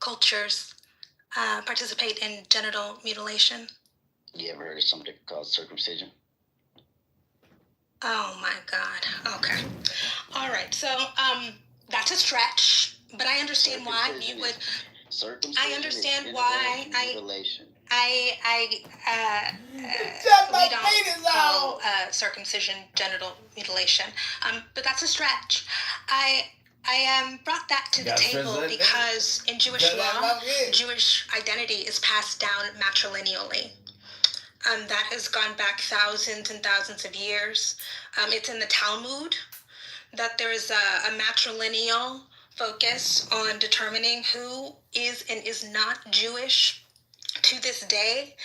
cultures participate in genital mutilation? You ever heard of something called circumcision? Oh my God. Okay. All right. So, that's a stretch, but I understand why you would. I understand why mutilation. we don't call circumcision genital mutilation, but that's a stretch. I brought that to the table because in Jewish law, Jewish identity is passed down matrilineally. That has gone back thousands and thousands of years. It's in the Talmud that there is a matrilineal focus on determining who is and is not Jewish to this day.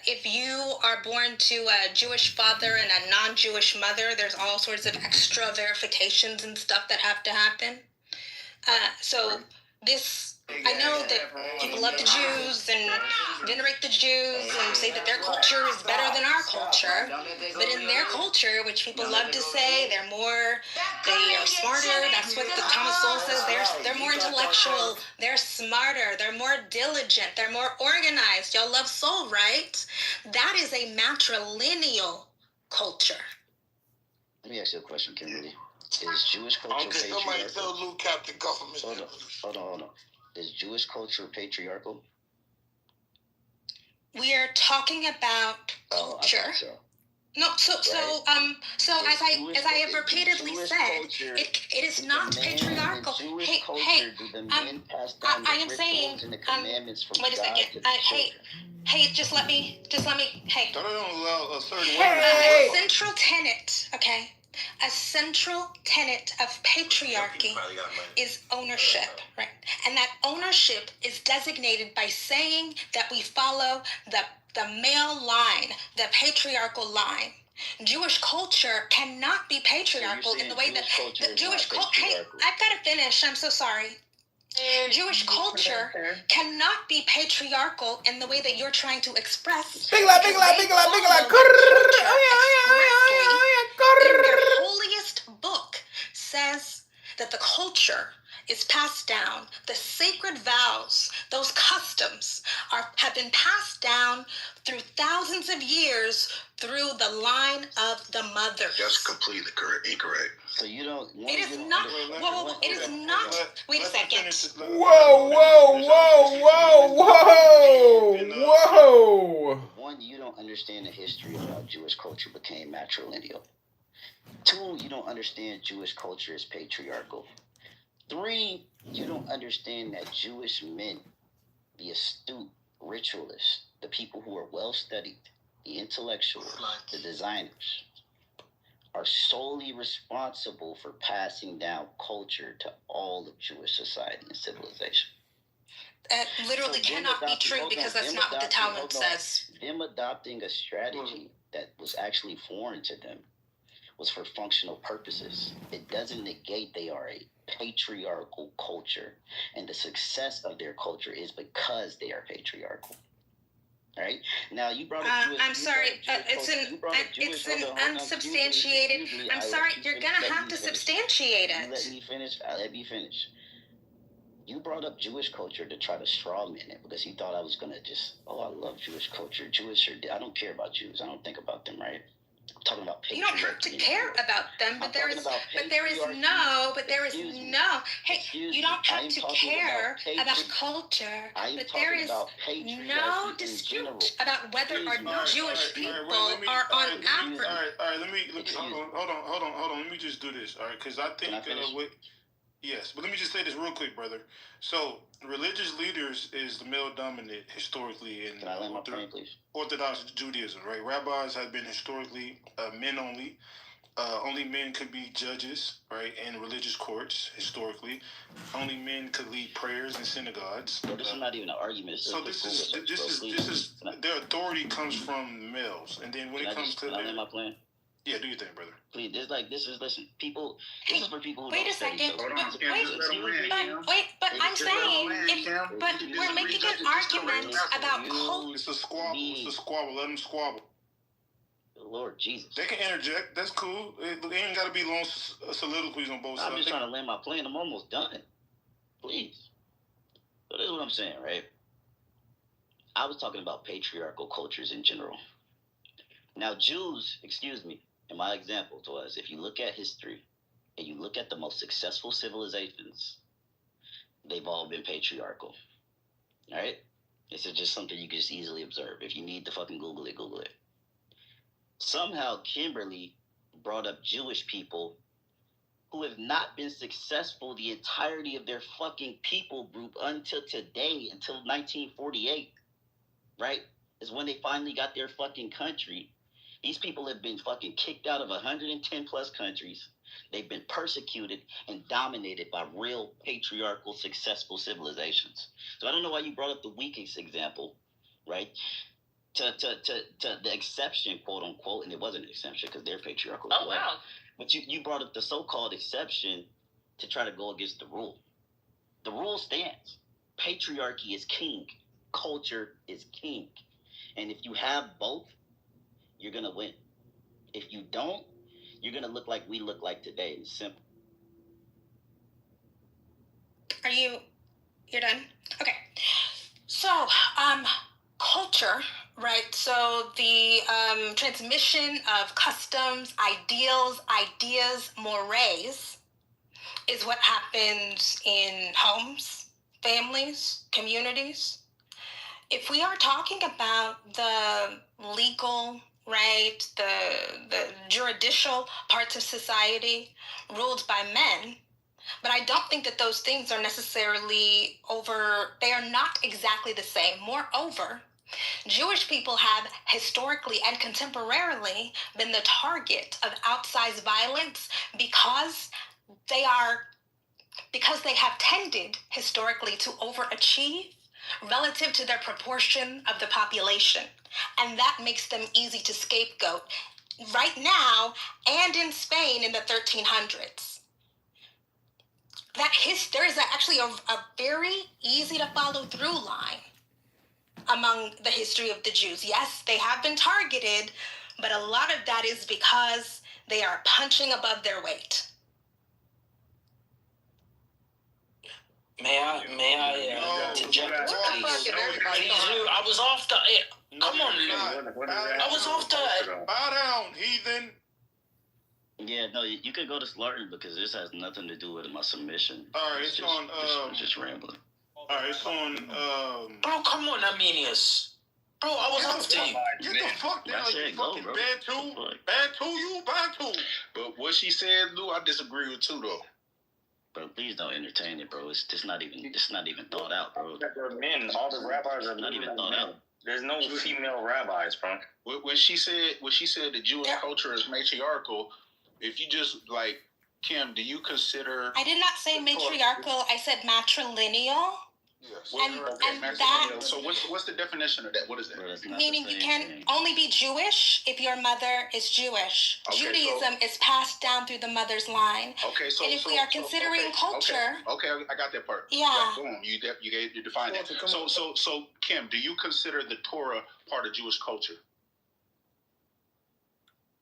If you are born to a Jewish father and a non-Jewish mother, there's all sorts of extra verifications and stuff that have to happen. So this, I know that people love the Jews and venerate the Jews and say that their culture is better than our culture. But in their culture, which people love to say, they are smarter. That's what the Thomas Sowell says. They're more intellectual. They're smarter. They're more diligent. They're more organized. Y'all love soul, right? That is a matrilineal culture. Let me ask you a question, Kimberly. Is Jewish culture patriarchal? Somebody tell Lou Captain Government. Hold on. Is Jewish culture patriarchal? We are talking about culture. I so. No, so as I have repeatedly said, it is not patriarchal. Hey, I am saying, wait a second. Hey, just let me. Hey. Don't allow a certain a central tenet, okay? A central tenet of patriarchy is ownership, right? And that ownership is designated by saying that we follow the male line, the patriarchal line. Jewish culture cannot be patriarchal in the way that the Jewish culture. Hey, I've got to finish. I'm so sorry. Jewish culture cannot be patriarchal in the way that you're trying to express. In their holiest book says that the culture is passed down. The sacred vows, those customs, have been passed down through thousands of years through the line of the mothers. That's completely incorrect. So you don't. It is not. It is not. Wait a second. Whoa! One, you don't understand the history of how Jewish culture became matrilineal. Two, you don't understand Jewish culture is patriarchal. Three, you don't understand that Jewish men, the astute ritualists, the people who are well studied, the intellectuals, the designers, are solely responsible for passing down culture to all of Jewish society and civilization. That literally cannot be true because that's not what the Talmud says. Them adopting a strategy that was actually foreign to them was for functional purposes. It doesn't negate they are a patriarchal culture, and the success of their culture is because they are patriarchal. Right? Now you brought up Jewish. I'm sorry. It's an unsubstantiated. I'm sorry. You're gonna have to substantiate it. Let me finish. You brought up Jewish culture to try to straw man it because you thought I was gonna I love Jewish culture. I don't care about Jews. I don't think about them, right? I'm talking about patriarchy. You don't have to care about them, but there is no. Hey, you don't have to care about culture, but there is no dispute about whether or not Jewish people are on average. All right. Let me hold on. Let me just do this, all right? Because I think yes, but let me just say this real quick, brother. So, religious leaders is the male dominant historically in Orthodox Judaism, right? Rabbis have been historically men only. Only men could be judges, right, in religious courts historically. Only men could lead prayers in synagogues. Well, this is not even an argument. So this is their authority comes from males, and then when it comes to can I land my plan? Yeah, do your thing, brother. Please, listen, people. This is for people who wait don't a second. study. But I'm saying, but we're making an argument about culture. It's a squabble. Let them squabble. Lord Jesus. They can interject. That's cool. They ain't got to be long soliloquies on both sides. I'm just trying to land my plane. I'm almost done. Please. So I'm saying, right? I was talking about patriarchal cultures in general. Now, Jews, in my example was, if you look at history and you look at the most successful civilizations, they've all been patriarchal. All right? This is just something you can just easily observe. If you need to fucking Google it, Google it. Somehow, Kimberly brought up Jewish people who have not been successful the entirety of their fucking people group until today, until 1948, right? Is when they finally got their fucking country. These people have been fucking kicked out of 110 plus countries. They've been persecuted and dominated by real patriarchal successful civilizations. So I don't know why you brought up the weakest example, right? To the exception, quote unquote, and it wasn't an exception because they're patriarchal. Oh, wow. But you brought up the so-called exception to try to go against the rule. The rule stands. Patriarchy is king. Culture is king. And if you have both, you're going to win. If you don't, you're going to look like we look like today. It's simple. You're done? Okay. So, culture, right? So the transmission of customs, ideals, ideas, mores is what happens in homes, families, communities. If we are talking about the legal, right, the juridical parts of society ruled by men, but I don't think that those things are necessarily they are not exactly the same. Moreover, Jewish people have historically and contemporarily been the target of outsized violence because they have tended historically to overachieve relative to their proportion of the population. And that makes them easy to scapegoat right now and in Spain in the 1300s. There is actually a very easy to follow through line among the history of the Jews. Yes, they have been targeted, but a lot of that is because they are punching above their weight. May I interject, please? I was off the... Come on, Lou. I was off the... Bow down, heathen. Yeah, no, you could go to Slarton because this has nothing to do with my submission. All right, it's on... just rambling. All right, it's on... Bro, come on, Arminius. Bro, I was off to you. Get the fuck down, you fucking Bantu. Bantu, you Bantu. But what she said, Lou, I disagree with too, though. Bro, please don't entertain it, bro. It's not even thought out, bro. They're men. All the rabbis are not even thought out. There's no female rabbis, bro. When she said the Jewish culture is matriarchal, if you just like Kim, do you consider? I did not say matriarchal. I said matrilineal. Yes. And that. So what's the definition of that? What is that? Bro, meaning you can only be Jewish if your mother is Jewish. Okay, Judaism is passed down through the mother's line. Okay, so and if we are considering culture, okay, I got that part. Yeah. Boom, you defined that. So Kim, do you consider the Torah part of Jewish culture?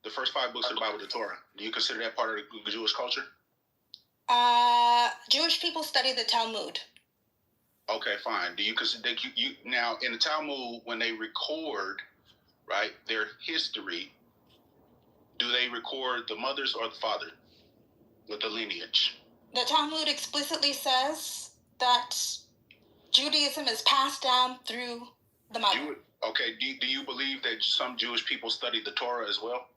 The first 5 books of the Bible, the Torah. Do you consider that part of the Jewish culture? Jewish people study the Talmud. Okay, fine. Do you consider you now in the Talmud when they record, right, their history? Do they record the mothers or the father with the lineage? The Talmud explicitly says that Judaism is passed down through the mother. Do you believe that some Jewish people study the Torah as well?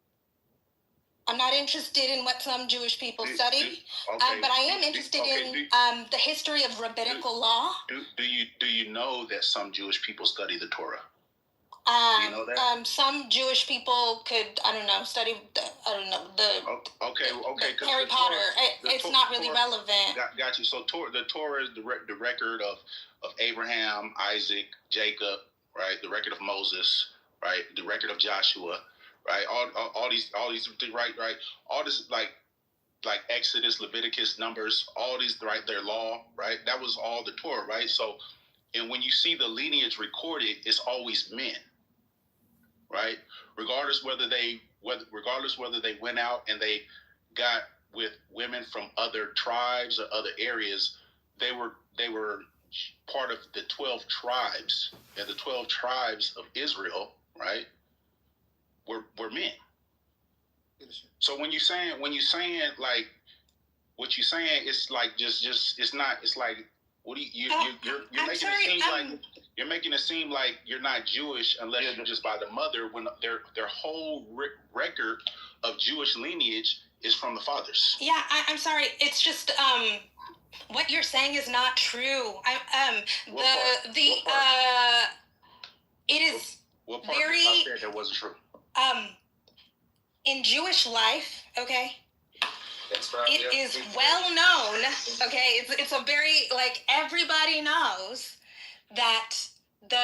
I'm not interested in what some Jewish people study, but I am interested in the history of rabbinical law. Do you know that some Jewish people study the Torah? You know that? Some Jewish people could, study the Harry Potter. It's not really relevant. Got you. So the Torah is the record of Abraham, Isaac, Jacob, right? The record of Moses, right? The record of Joshua. Right, all these, right, all this like Exodus, Leviticus, Numbers, all these, right, their law, right, that was all the Torah, right. So, and when you see the lineage recorded, it's always men, right, regardless whether they went out and they got with women from other tribes or other areas, they were part of the 12 tribes, and the 12 tribes of Israel, right, were men. So when you're saying like what you're saying, it's like just it's not. It's like what do you're making it seem like you're making it seem like you're not Jewish unless you're just by the mother, when their whole record of Jewish lineage is from the fathers. Yeah, I'm sorry. It's just what you're saying is not true. It is what part very I said that wasn't true. In Jewish life, okay, it is well known, okay, it's a very, like, everybody knows that the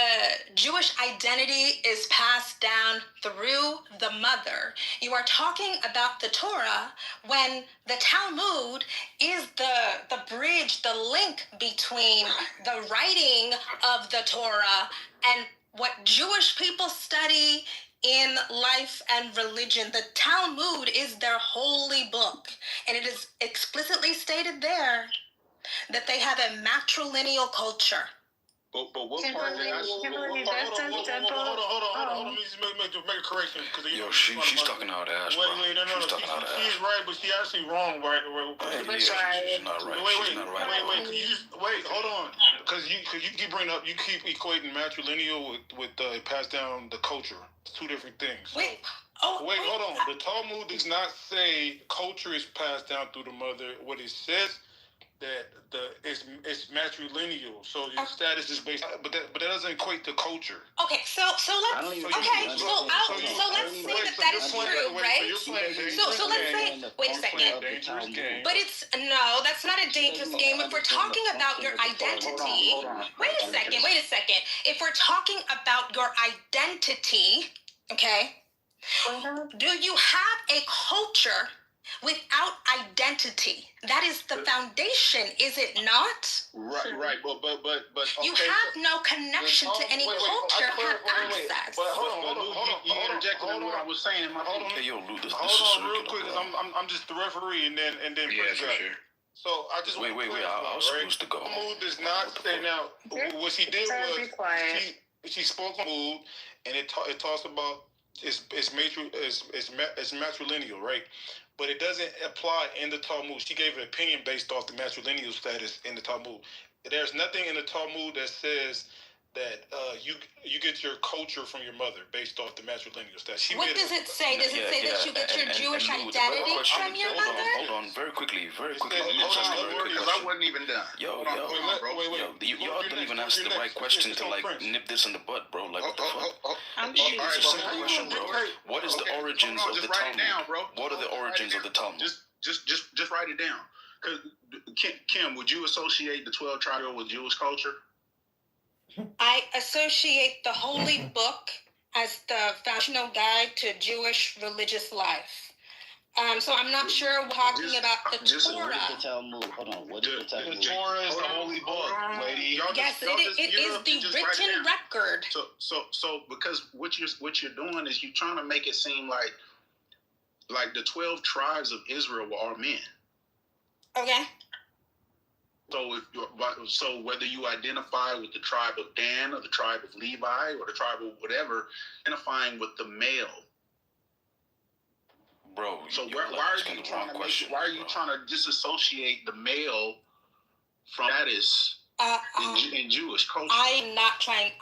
Jewish identity is passed down through the mother. You are talking about the Torah when the Talmud is the bridge, the link between the writing of the Torah and what Jewish people study in life and religion. The Talmud is their holy book, and it is explicitly stated there that they have a matrilineal culture. But what part did I say? Hold on. Let me just make a correction. Yo, she's talking out her ass, bro. She's talking out her ass. She's right, but she's actually wrong, right? She's not right. She's not right. Wait, hold on. Because you keep bringing up, you keep equating matrilineal with passed down the culture. It's two different things. Wait, hold on. The Talmud does not say culture is passed down through the mother. What it says that it's matrilineal, so your status is based, but that doesn't equate to culture. Okay, so let's say that is true, right? So let's say, wait a second. But that's not a dangerous game. If we're talking about your identity, wait a second. If we're talking about your identity, okay, do you have a culture without identity? That is the foundation, is it not? Right. But okay, you have no connection to any culture, have access. Hold on. You interjected in what I was saying. Hey, yo, Lou, this hold on, real quick, because I'm just the referee, and then yeah, for sure. So I just wait. I was supposed to go. Talmud does not say now. What she did was she spoke on mood, and it talks about it's matrilineal, right? But it doesn't apply in the Talmud. She gave an opinion based off the matrilineal status in the Talmud. There's nothing in the Talmud that says that you get your culture from your mother based off the matrilineal status. What does it say? Does it say that you get your Jewish identity from your mother? Hold on, very quickly. Because I wasn't even done. Yo, y'all didn't even ask the right question to like nip this in the butt, bro. Like, what the fuck? It's a simple question, bro. What is the origins of the Talmud? What are the origins of the Talmud? Just write it down. Because Kim, would you associate the 12 tribes with Jewish culture? I associate the holy book as the foundational guide to Jewish religious life. So I'm not sure we're talking about the Torah. What is the Talmud? Hold on. What is the Talmud? The Torah is the holy book, lady. Yes, it is the written record. So because what you're doing is you're trying to make it seem like the 12 tribes of Israel were all men. Okay. So whether you identify with the tribe of Dan or the tribe of Levi or the tribe of whatever, identifying with the male. Bro, so why are you trying to disassociate the male from status in Jewish culture? I am not trying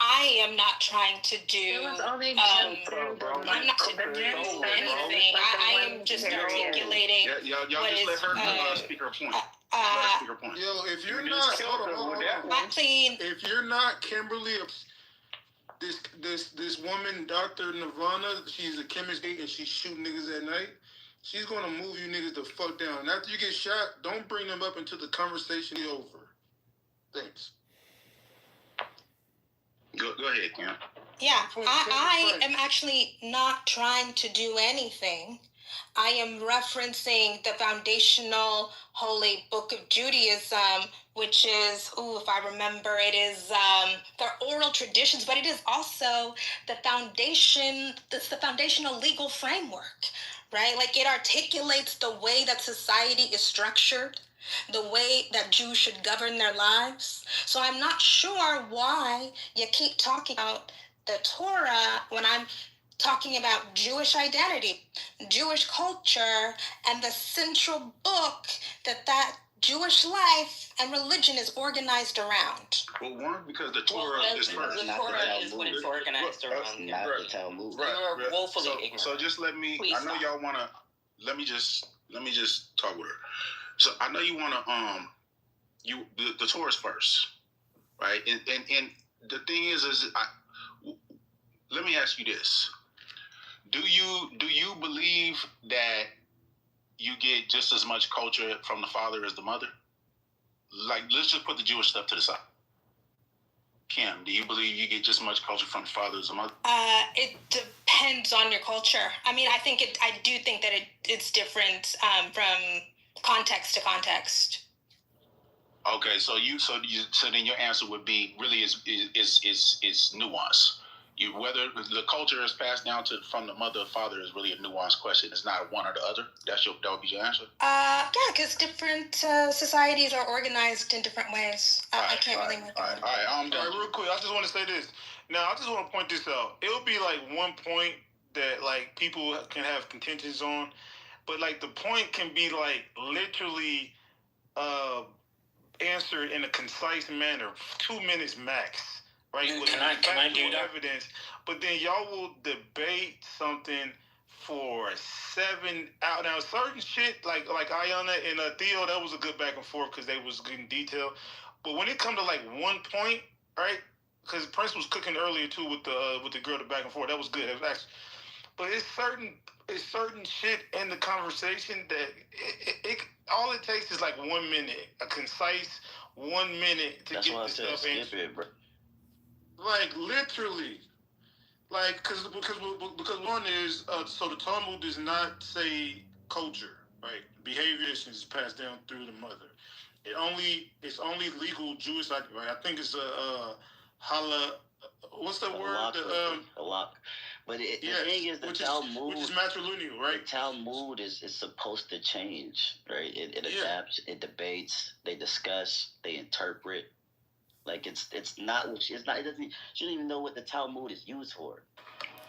to do. I'm not to do anything. I am just articulating. Y'all just let her speak her point. Yo, if you're not, if you're not Kimberly, this woman, Dr. Nirvana, she's a chemist and she's shooting niggas at night. She's gonna move you niggas the fuck down. And after you get shot, don't bring them up until the conversation is over. Thanks. Go ahead, Kim. Yeah, I am actually not trying to do anything. I am referencing the foundational holy book of Judaism, which is, if I remember, it is their oral traditions, but it is also the foundation, it's the foundational legal framework, right? Like, it articulates the way that society is structured. the way that Jews should govern their lives. So I'm not sure why you keep talking about the Torah when I'm talking about Jewish identity, Jewish culture, and the central book that Jewish life and religion is organized around. Well, one, because the Torah is first. The Torah is what it's organized around. Not the Talmud. You're woefully ignorant. So just let me. Please I know stop. y'all wanna. Let me just talk with her. So I know you wanna. The Torah is first, right? And the thing is let me ask you this: Do you believe that you get just as much culture from the father as the mother? Like, let's just put the Jewish stuff to the side. Kim, do you believe you get just as much culture from the father as the mother? It depends on your culture. I mean, I do think that it's different from context to context. Okay, so then your answer would be really is nuance. Whether the culture is passed down from the mother or father is really a nuanced question. It's not one or the other. That would be your answer. Yeah, because different societies are organized in different ways. I can't really make it. All right, I'm done. All right, real quick, I just want to say this. Now, I just want to point this out. It'll be like one point that like people can have contentions on, but like the point can be like literally answered in a concise manner, 2 minutes max. Right? Can I do that? Evidence, but then y'all will debate something for 7 hours. Now, certain shit like Ayana and Theo, that was a good back and forth because they was good in detail. But when it come to like one point, right? Because Prince was cooking earlier too with the girl, the back and forth. That was good. It was actually, but it's certain shit in the conversation that it all it takes is like 1 minute, a concise 1 minute to That's get why I this said stuff skip answered. it, bro. Like literally, like because one is so the Talmud does not say culture, right? Behavior is passed down through the mother. It's only legal Jewish, right? I think it's hala. What's the word? Halak. But the thing is, the Talmud, which is matrilineal, right? The Talmud is supposed to change, right? It adapts, it debates, they discuss, they interpret. Like it's not. It's not. It doesn't. She don't even know what the Talmud is used for.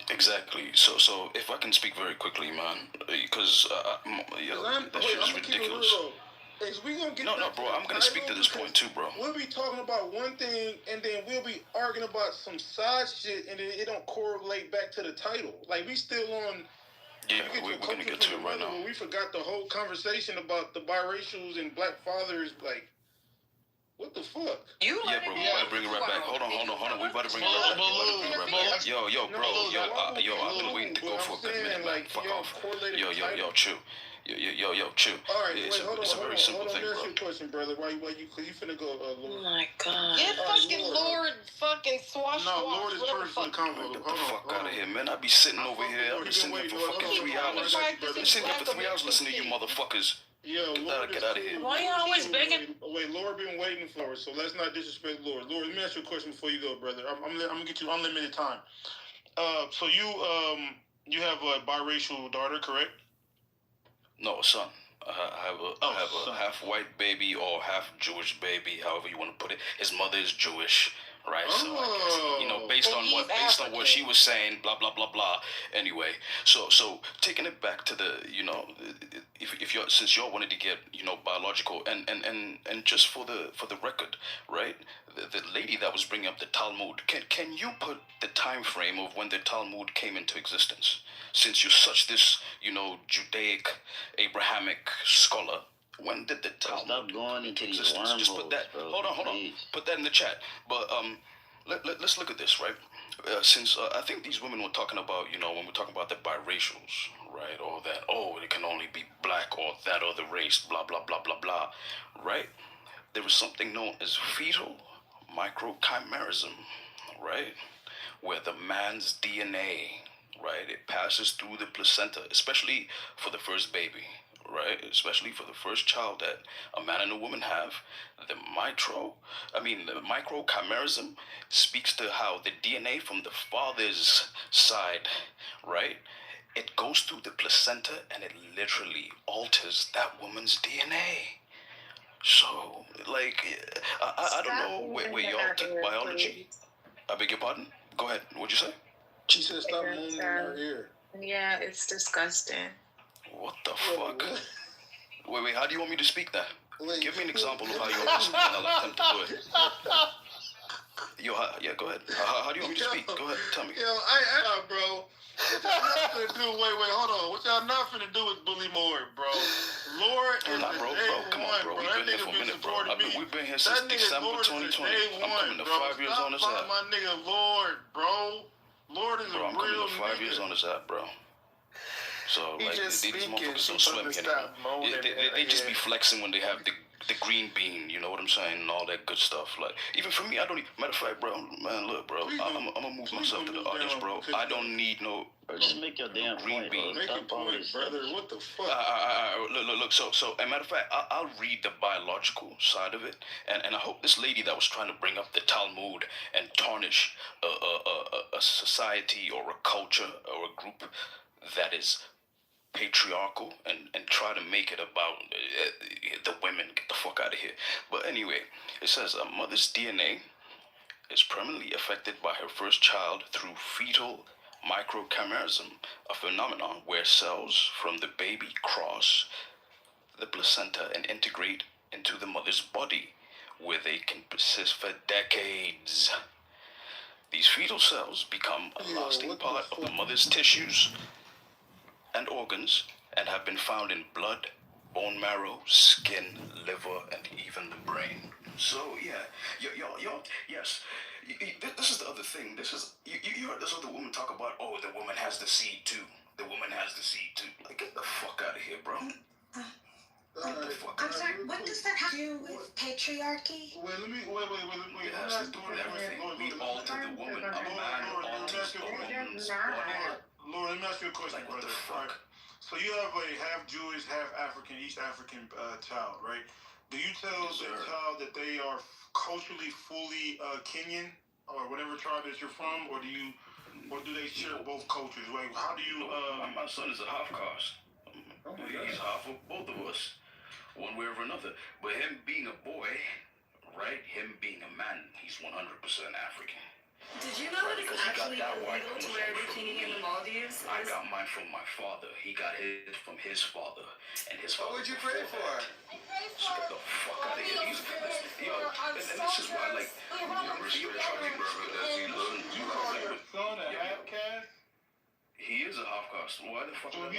Exactly. So if I can speak very quickly, man, because that shit is ridiculous. Is we gonna get no, bro. I'm gonna speak to this point too, bro. We'll be talking about one thing, and then we'll be arguing about some side shit, and then it don't correlate back to the title. Like we still on. Yeah, we're gonna get to it right now. We forgot the whole conversation about the biracials and black fathers, like. What the fuck? Yeah, bro, we about to bring it right back. Hold on. We about to bring it right back. Yo, bro. I've been waiting to go for a good minute, man. Fuck off. Yo, chill. Yo, chill. All right, It's a very simple thing, bro. Let me ask you a question, brother. Why you finna go, Lord? Oh my God. Get fucking Lord fucking swash. No, Lord is first for the convo. Get the fuck out of here, man. I be sitting over here. I've been sitting here for fucking 3 hours. I've been sitting here for 3 hours listening to you motherfuckers. Yo, Get out of here. Why you always begging? Wait, Lord been waiting for us, so let's not disrespect Lord. Lord, let me ask you a question before you go, brother. I'm gonna get you unlimited time. So you have a biracial daughter, correct? No, son. I have a half white baby or half Jewish baby, however you want to put it. His mother is Jewish, right? So I guess, based on what she was saying, blah blah blah blah. Anyway, so taking it back to the, if you're, since y'all wanted to get, biological and just for the record, right? The lady that was bringing up the Talmud, can you put the time frame of when the Talmud came into existence? Since you're such this, Judaic, Abrahamic scholar, when did the Talmud stop going into these existence? Just put that. Bro, hold on. Put that in the chat. But let's look at this, right? Since I think these women were talking about, when we're talking about the biracials, right? Or that, it can only be black or that other race, blah blah blah blah blah, right? There is something known as fetal microchimerism, right? Where the man's DNA, right, it passes through the placenta, especially for the first baby, right? Especially for the first child that a man and a woman have. The microchimerism speaks to how the DNA from the father's side, right, it goes through the placenta and it literally alters that woman's DNA. So, like, I don't know where y'all took biology. I beg your pardon? Go ahead. What'd you say? She said stop moaning in her ear. Yeah, it's disgusting. What the fuck? Wait, how do you want me to speak that? Give me an example of how you want me to speak, and I'll attempt to do it. Yeah, go ahead. How do you want me to speak? Go ahead, tell me. Bro. What y'all not finna do? Wait, hold on. What y'all not finna do is bully Lord, bro. Lord is bro, come on, bro. We've been here for a minute, bro. We've been here since December 2020. I'm coming to 5 years on this app. My nigga Lord, bro. Lord is bro, I'm coming to 5 years on this app, bro. So, like, these motherfuckers don't sweat me anymore. They just be flexing when they have the green bean, you know what I'm saying, and all that good stuff. Like, even for me, I don't need, matter of fact, bro, man, look, bro, I'm gonna move myself to the audience, bro. I don't need no just make your damn green bean. Make your point, brother. What the fuck? Look. So, as a matter of fact, I'll read the biological side of it, and I hope this lady that was trying to bring up the Talmud and tarnish a society or a culture or a group that is patriarchal and try to make it about the women. Get the fuck out of here. But anyway, it says a mother's DNA is permanently affected by her first child through fetal microchimerism, a phenomenon where cells from the baby cross the placenta and integrate into the mother's body, where they can persist for decades. These fetal cells become a lasting part of the mother's tissues and organs, and have been found in blood, bone marrow, skin, liver, and even the brain. So yeah, y'all, yes. This is the other thing. This is you heard this other woman talk about. Oh, the woman has the seed too. The woman has the seed too. Like, get the fuck out of here, bro. I'm sorry. What does that have to do with patriarchy? Wait. It has to do with everything. We alter the woman. A man alters a woman's body. Lord, let me ask you a question, like, what brother. The fuck? So you have a half Jewish, half African, East African child, right? Do you tell the child that they are culturally fully Kenyan or whatever tribe that you're from, or do they share both cultures? Like, how do you? My son is a half caste. He's half of both of us, one way or another. But him being a boy, right? Him being a man, he's 100% African. Did you know that it's actually illegal to wear a bikini in the Maldives? I got mine from my father. He got his from his father, and his father. What would you pray for? So get the fuck out of here. And this is why, like, you call your son a half caste? He is a half caste. Why the fuck? So if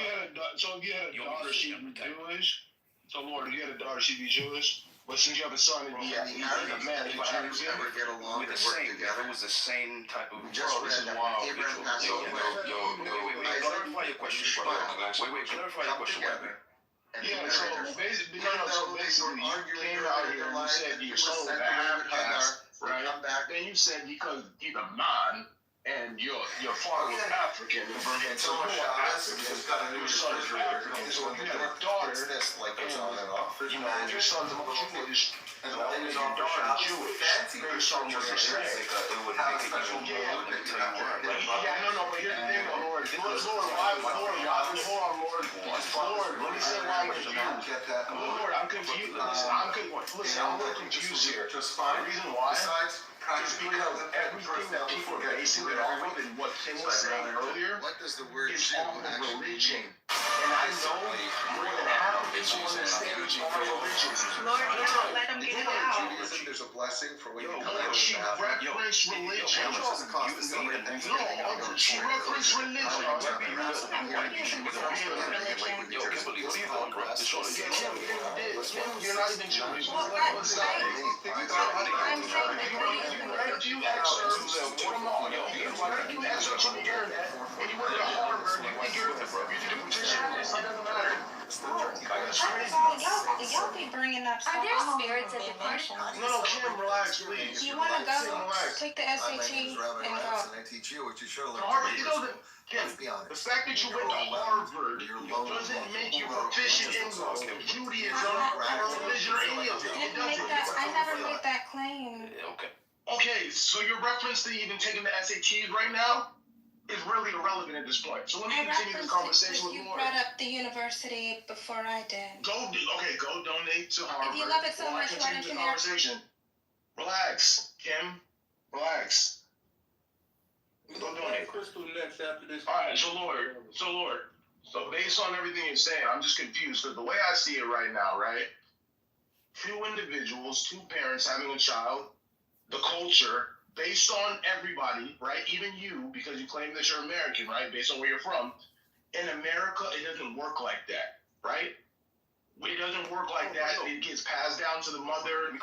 you had a daughter, she'd be Jewish. So Lord, if you had a daughter, she'd be Jewish. But since you have a son, it'd be a man. If I ever get along and work together, it was the same type of. Just this is wild. Abraham has Wait. Clarify your question, brother. Wait. Clarify your question, brother. Yeah, so basically, you came out here and you said your son was a half caste, right? Then you said because he's a man and your father was African, and so you are African, your son is African. So if you have a daughter, and your son's Jewish, and your daughter is Jewish, your son was the same. But here's the thing, Lord. Lord, let me say why I'm confused. Lord, I'm confused. Listen, I'm a little confused here. The reason why is because everything that people are basing it off of and what Tim was saying earlier is off of religion. And I know more than half of people on this stage are religious. Lord, let them get it out. There's a blessing for when you come out. She referenced religion. She referenced religion. You're not even Jewish. You read a few excerpts from all you excerpts on the internet, and you went to Harvard, and you did a petition, it doesn't matter. Y'all be bringing up stuff. Are there spirits at the party? No, Kim, relax, please. You want to go take the SAT and go? I teach you what you should learn. Harvard, you know Kim, the fact that you went to Harvard doesn't make you proficient in Judaism or religion or any of it. I never made that claim. Okay. Okay, so your reference to even taking the SATs right now? is really irrelevant at this point. So let me continue this conversation with you Lord. brought up the university before I did. Go donate to Harvard. If you love it so much, why don't you conversation? Relax, Kim. Relax. Go donate. Crystal next after this. All right, so Lord. So based on everything you're saying, I'm just confused because the way I see it right now, right? Two individuals, two parents having a child, the culture, based on everybody, right? Even you, because you claim that you're American, right? Based on where you're from. In America, it doesn't work like that, right? It doesn't work like that. It gets passed down to the mother, or the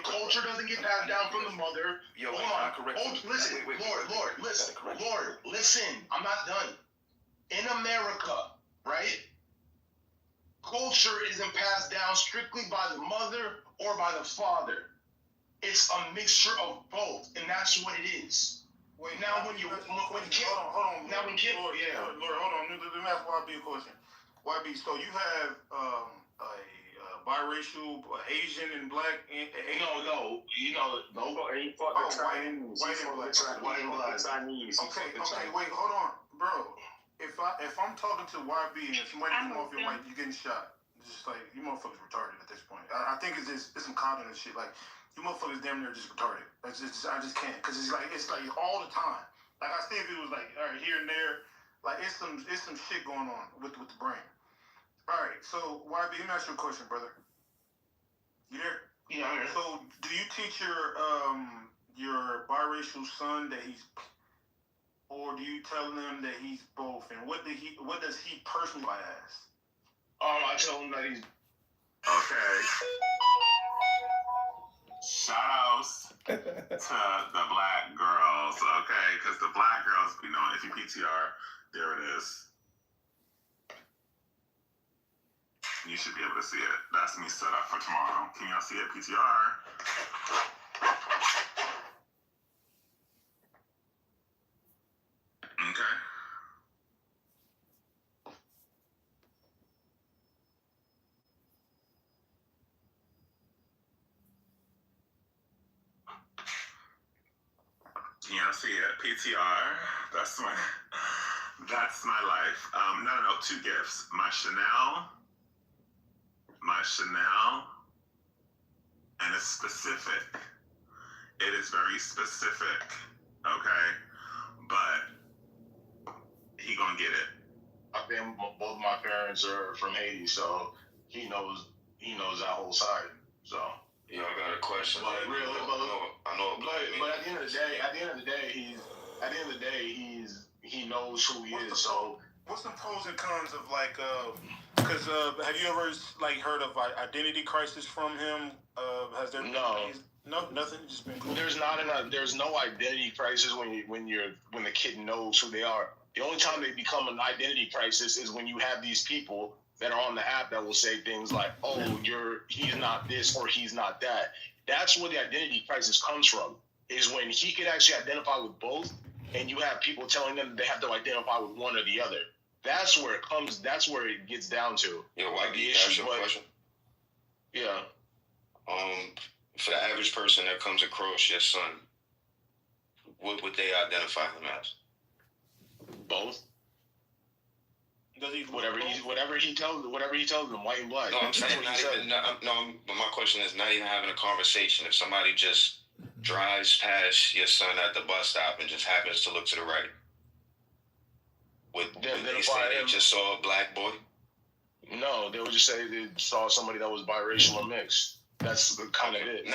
culture doesn't get passed down from the mother. Hold on. Listen, Lord, listen. Lord, listen. I'm not done. In America, right? Culture isn't passed down strictly by the mother or by the father. It's a mixture of both, and that's what it is. Wait, now when Kim, Lord, hold on. Let me ask YB a question. YB, so you have a biracial, Asian and black. No. White and black. Chinese. Okay. Wait, hold on, bro. If I'm talking to YB and somebody come off your mic, you getting shot. It's just like you motherfuckers retarded at this point. I think it's some cognitive shit. Like you motherfuckers damn near just retarded. I just can't because it's like all the time. Like I see if it was like all right here and there. Like it's some shit going on with the brain. All right, so YB, let me ask you a question, brother. You there? Yeah, I'm here. So do you teach your biracial son that he's, or do you tell him that he's both? And what does he personally ask? I tell him that he's okay. Shout outs to the black girls, okay? Because the black girls, if you PTR, there it is. You should be able to see it. That's me set up for tomorrow. Can y'all see it, PTR? Okay. Can y'all see it? PTR. That's my life. No, 2 gifts. My Chanel, and it's specific. It is very specific, okay? But he gonna get it. I think both my parents are from Haiti, so he knows that whole side. So yeah, I got a question. But I know. But at the end of the day, he knows who he is. So what's the pros and cons of like because have you ever like heard of identity crisis from him? Has there been nothing? Just been cool. There's no identity crisis when the kid knows who they are. The only time they become an identity crisis is when you have these people that are on the app that will say things like, "Oh, he's not this or he's not that." That's where the identity crisis comes from. Is when he could actually identify with both, and you have people telling them they have to identify with one or the other. That's where it comes. That's where it gets down to. Yeah, why do you ask your question? Yeah. For the average person that comes across your son, what would they identify him as? Both. Whatever he tells them, white and black. No, I'm saying but my question is not even having a conversation. If somebody just drives past your son at the bus stop and just happens to look to the right, would they say they just saw a black boy? No, they would just say they saw somebody that was biracial or mixed. That's kind of it. I'm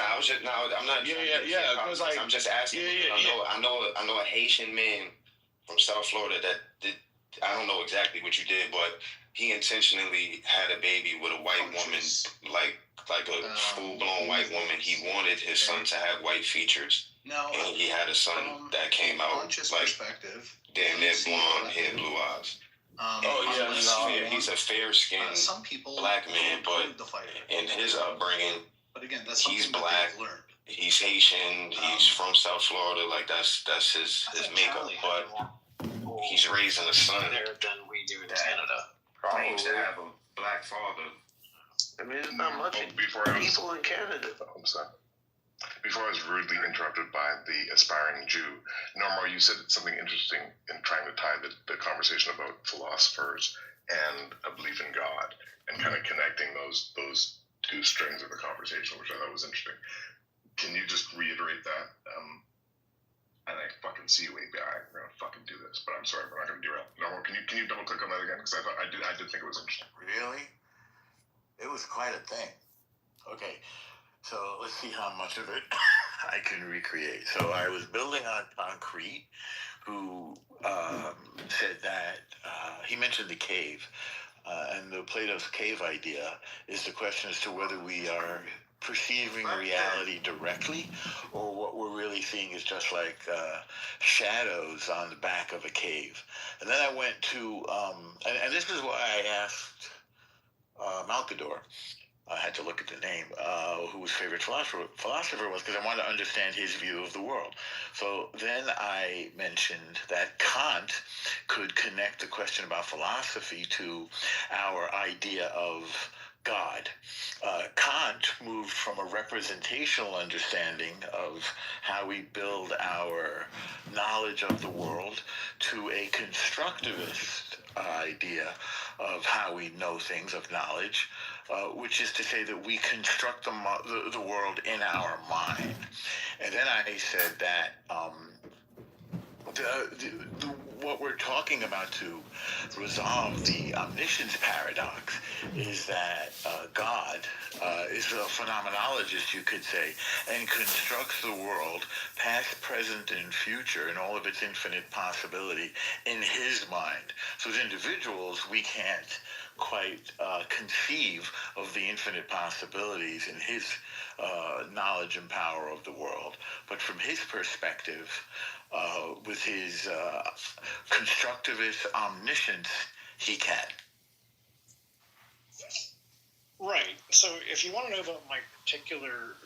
not. Yeah. Because like, I'm just asking. I know a Haitian man from South Florida that did. I don't know exactly what you did, but he intentionally had a baby with a white woman, like a full-blown white woman. He wanted his son to have white features. No, and he had a son that came out like damn near blonde, hair, blue eyes. He's a fair-skinned black man, but in his upbringing, but again, he's black. He's Haitian. He's from South Florida. Like that's his makeup, but he's raising a son than we do in Canada. Claims to have a black father. I mean, it's not much people in Canada. I'm sorry. Before I was rudely interrupted by the aspiring Jew, Normar, you said something interesting in trying to tie the conversation about philosophers and a belief in God, and kind of connecting those two strings of the conversation, which I thought was interesting. Can you just reiterate that? And I fucking see you, ABI. We're gonna fucking do this, but I'm sorry, we're not gonna derail. Normar, can you double click on that again? Because I did think it was interesting. Really? It was quite a thing. Okay. So let's see how much of it I can recreate. So I was building on concrete, who said that he mentioned the cave, and the Plato's cave idea is the question as to whether we are perceiving reality directly, or what we're really seeing is just like shadows on the back of a cave. And then I went to, and this is why I asked Malkador. I had to look at the name, who his favorite philosopher was, because I wanted to understand his view of the world. So then I mentioned that Kant could connect the question about philosophy to our idea of God. Kant moved from a representational understanding of how we build our knowledge of the world to a constructivist idea of how we know things, of knowledge, which is to say that we construct the world in our mind. And then I said that what we're talking about to resolve the omniscience paradox is that God is a phenomenologist, you could say, and constructs the world, past, present, and future, and all of its infinite possibility in his mind. So as individuals, we can't quite conceive of the infinite possibilities in his knowledge and power of the world. But from his perspective, with his constructivist omniscience, he can. Right. So if you want to know about my particular,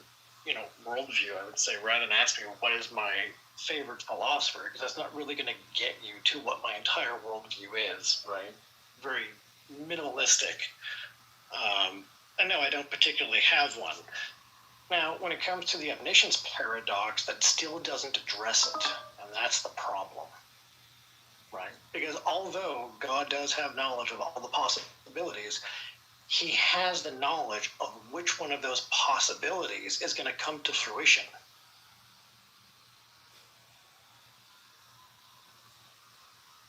worldview, I would say, rather than ask me what is my favorite philosopher, because that's not really going to get you to what my entire worldview is, right? Very minimalistic. And no, I don't particularly have one. Now, when it comes to the omniscience paradox, that still doesn't address it, and that's the problem, right? Because although God does have knowledge of all the possibilities, he has the knowledge of which one of those possibilities is going to come to fruition.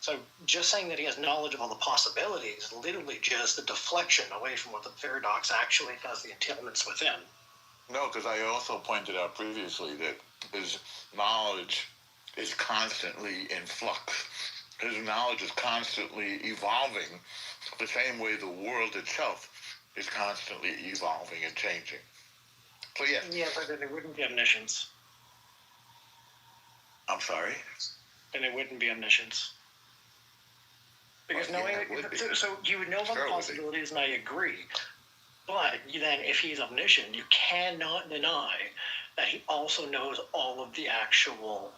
So just saying that he has knowledge of all the possibilities is literally just a deflection away from what the paradox actually has the entailments within. No, because I also pointed out previously that his knowledge is constantly in flux. His knowledge is constantly evolving the same way the world itself is constantly evolving and changing. So yes. Yeah, but then it wouldn't be omniscience. I'm sorry? Then it wouldn't be omniscience. Because so you would know about the possibilities, and I agree. But then, if he's omniscient, you cannot deny that he also knows all of the actual,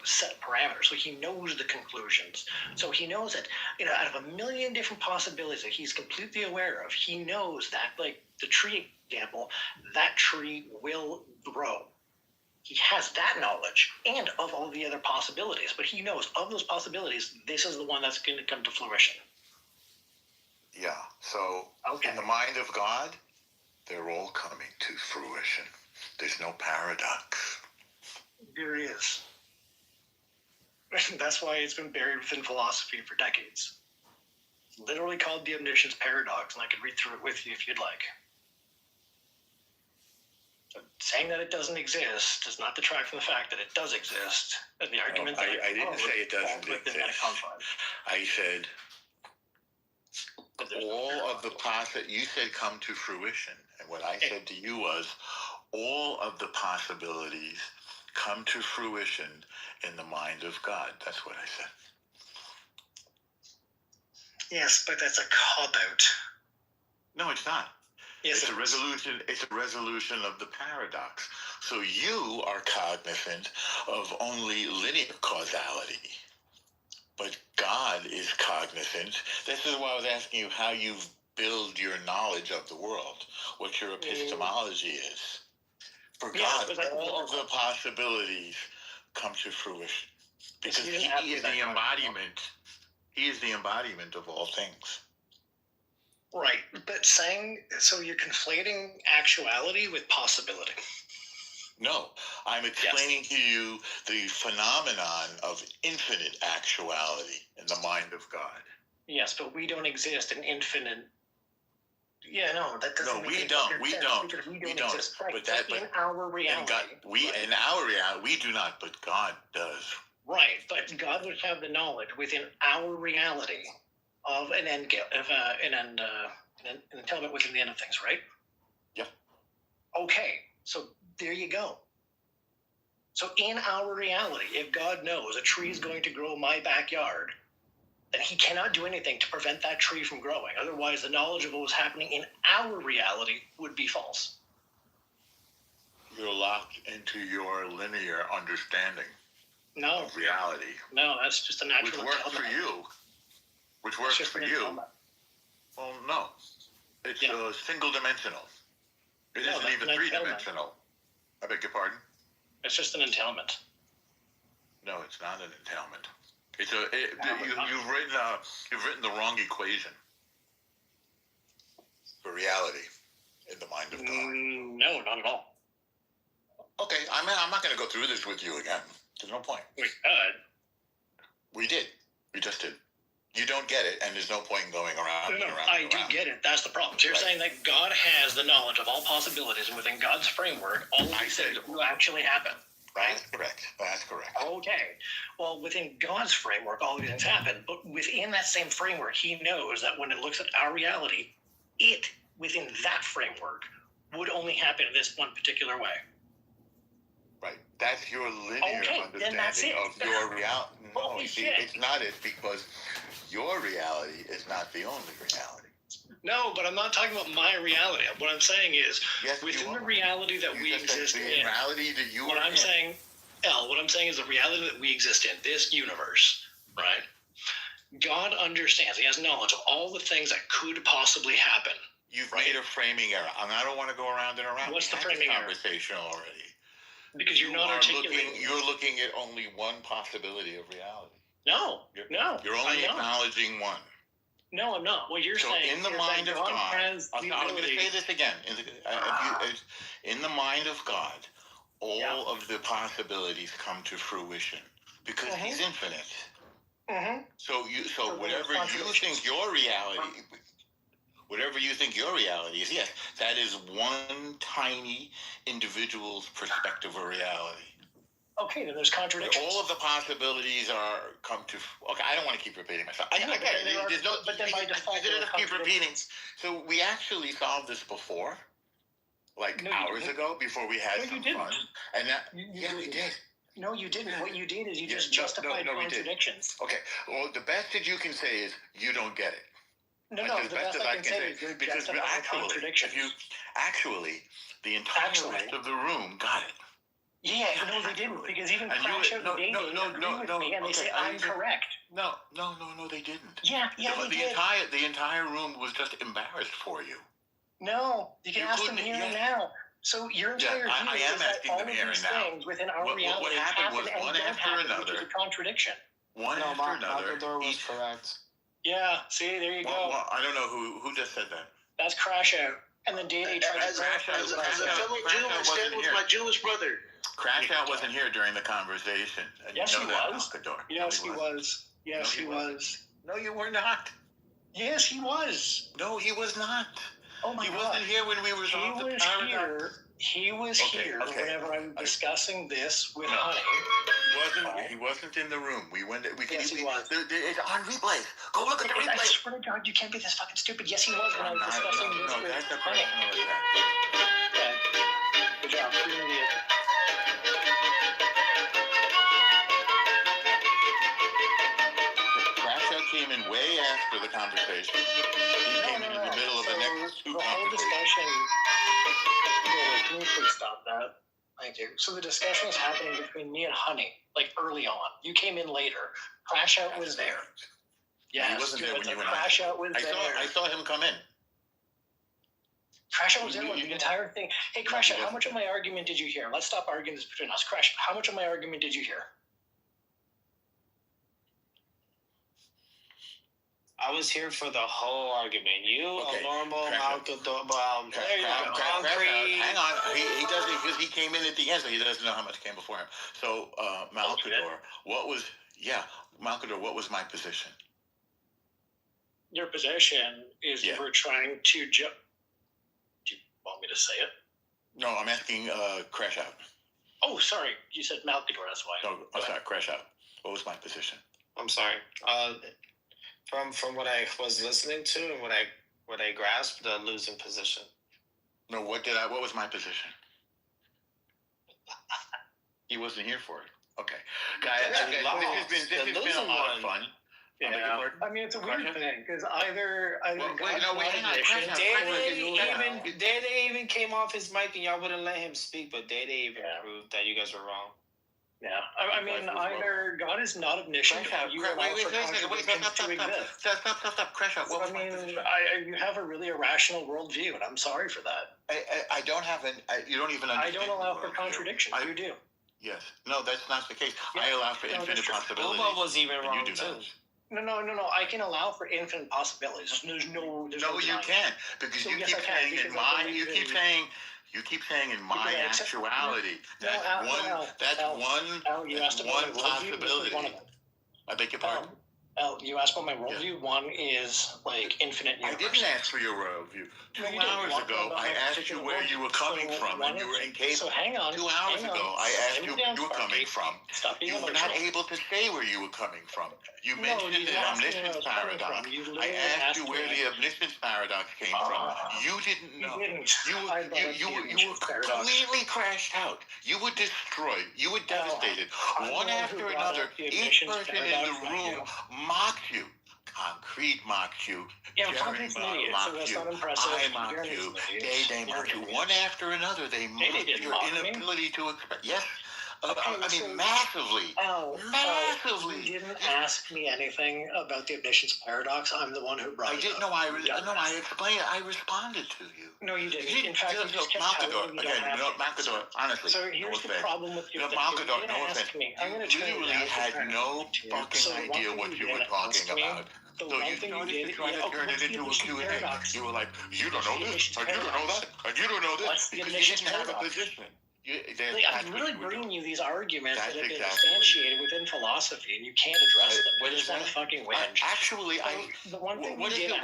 set parameters. So he knows the conclusions. So he knows that, out of a million different possibilities that he's completely aware of, he knows that, like the tree example, that tree will grow. He has that knowledge and of all the other possibilities. But he knows of those possibilities, this is the one that's going to come to fruition. Yeah, so in the mind of God, they're all coming to fruition. There's no paradox. There is. That's why it's been buried within philosophy for decades. It's literally called the omniscience paradox, and I could read through it with you if you'd like. But saying that it doesn't exist does not detract from the fact that it does exist. And the argument that I didn't say it doesn't exist. I said all of the you said come to fruition. And what I said to you was all of the possibilities come to fruition in the mind of God. That's what I said. Yes, but that's a cop-out. No, it's not. Yes, it's a resolution. It's a resolution of the paradox. So you are cognizant of only linear causality, but God is cognizant. This is why I was asking you how you build your knowledge of the world, what your epistemology is. For God, all of the possibilities come to fruition. Because he is the embodiment. He is the embodiment of all things. Right, but so you're conflating actuality with possibility. No, I'm explaining to you the phenomenon of infinite actuality in the mind of God. Yes, but we don't exist in infinite. Yeah, no, that doesn't. No, we don't. We don't. Exist. Right. But in our reality, in our reality, we do not, but God does. Right, but God would have the knowledge within our reality of an entitlement within the end of things, right? Yeah. Okay, so there you go. So in our reality, if God knows a tree is going to grow in my backyard, then he cannot do anything to prevent that tree from growing. Otherwise, the knowledge of what was happening in our reality would be false. You're locked into your linear understanding of reality. No, that's just a natural. Which works for you. Which works for you. Well, no. It's single dimensional. It isn't even three-dimensional. I beg your pardon? It's just an entailment. No, it's not an entailment. It's you've written the wrong equation for reality in the mind of God. No, not at all. Okay, I'm not going to go through this with you again. There's no point. We could. We did. We just did. You don't get it, and there's no point in going around and around. I do get it. That's the problem. So you're saying that God has the knowledge of all possibilities, and within God's framework, all of these things will actually happen. Right? That's correct. Okay. Well, within God's framework, all of these things happen, but within that same framework, he knows that when it looks at our reality, it, within that framework, would only happen in this one particular way. Right. That's your linear understanding of your reality. No, it's not it, because your reality is not the only reality. No, but I'm not talking about my reality. What I'm saying is, within the reality that we exist in, reality that you what I'm saying is the reality that we exist in, this universe, right? God understands. He has knowledge of all the things that could possibly happen. You've made a framing error, and I don't want to go around and around. What's the framing error? Conversation already. Because you're not articulating. You're looking at only one possibility of reality. No. You're only acknowledging one. No, I'm not. What you're saying in the mind of God, I'm going to say this again. In the mind of God, all of the possibilities come to fruition because He's infinite. So whatever you think your reality is, yes, that is one tiny individual's perspective of reality. Okay, then there's contradictions. All of the possibilities come to. Okay, I don't want to keep repeating myself. But then by default, keep repeating. So we actually solved this before, hours ago, before we had some fun. And we did. No, you didn't. What you did is you just justified contradictions. Okay. Well, the best that you can say is you don't get it. No, the best I can say is you're justifying contradictions. The entire rest of the room got it. Yeah, no, they didn't, because even Crash Out and Ding Ding agree with me, and they say I'm correct. No, they didn't. Yeah, they did. The entire room was just embarrassed for you. No, you can ask them here and now. So your entire view is that all of these things within our reality happen and don't happen, which is a contradiction. One after another. Was correct. Yeah, see, there you go. Well, I don't know who just said that. That's Crash Out. And then Day tried to Crash Out. As a fellow Jew, I stand with my Jewish brother. Crash Out wasn't here during the conversation. And yes, you know he was. Yes, he was. Yes, he was. No, you were not. Yes, he was. No, he was not. Oh my God. He wasn't here when we were on the paradigm. He was here whenever I was discussing this with Honey. He wasn't in the room. We went. Yes, he was. It's on replay. Go look at the replay. I swear to God, you can't be this fucking stupid. Yes, he was when I was discussing this with that's Honey. Good job. You're an idiot. Crash Out came in way after the conversation. He came in the middle of the next two conversations. The whole discussion. Can you please stop that? Thank you. So the discussion was happening between me and Honey, early on. You came in later. Crash Out was there. Yeah, he wasn't there when you went Crash Out was there. I saw him come in. Crash Out was there the entire thing. Hey, Crash Out, how much of my argument did you hear? Let's stop arguing this between us. Crash, how much of my argument did you hear? I was here for the whole argument. You, a normal concrete. Hang on. He doesn't, because he came in at the end, so he doesn't know how much came before him. So, Malcador, what was my position? Your position is you were trying to do you want me to say it? No, I'm asking Crash Out. Oh, sorry. You said Malcador, that's why. No, I'm sorry, Crash Out. What was my position? I'm sorry. From what I was listening to and what I grasped, the losing position. No, what was my position? He wasn't here for it. Okay. Guys, this has been a lot of fun. Yeah. I mean, it's a weird thing, because either hang on. Dede even came off his mic and y'all wouldn't let him speak, but Dede even proved that you guys were wrong. Yeah, I mean, either God is not omniscient, or you allow for contradictions to exist. Stop, Crash Out. I mean, you have a really irrational worldview, and I'm sorry for that. I don't have you don't even understand. I don't allow for contradiction. You do. Yes. No, that's not the case. Yeah. I allow for infinite possibilities. Boba was even wrong, too. No. I can allow for infinite possibilities. There's no you can't, because you keep saying in my. You keep saying in my actuality. That's one possibility. I beg your pardon? You asked about my worldview. One is like infinite universe. I didn't ask for your worldview. 2 hours ago, I asked you where you were coming from, and you were incapable. So hang on. 2 hours ago, I asked you where you were coming from. You were not able to say where you were coming from. You mentioned the omniscience paradox. I asked you where the omniscience paradox came from. You didn't know. You were completely crashed out. You were destroyed. You were devastated. One after another, each person in the room mocked you. Concrete mocked you. Yeah, Concrete's an idiot, so that's not impressive. I mocked you. They mocked you. One after another, they mocked your inability to express. Yes. Massively. Massively. You didn't ask me anything about the omniscience paradox. I'm the one who brought it up. I explained it. I responded to you. No, you didn't. In fact, you just kept Malcador. Malcador, honestly. So here's the problem with you. Malcador, no offense. You literally had no fucking idea what you were talking about. So you started to try to turn it into a Q&A. You were like, you don't know this, and you don't know that, and you don't know this, because you didn't have a position. I'm really bringing you these arguments that have been substantiated within philosophy, and you can't address them. You just want to fucking win. Actually, the one thing what did I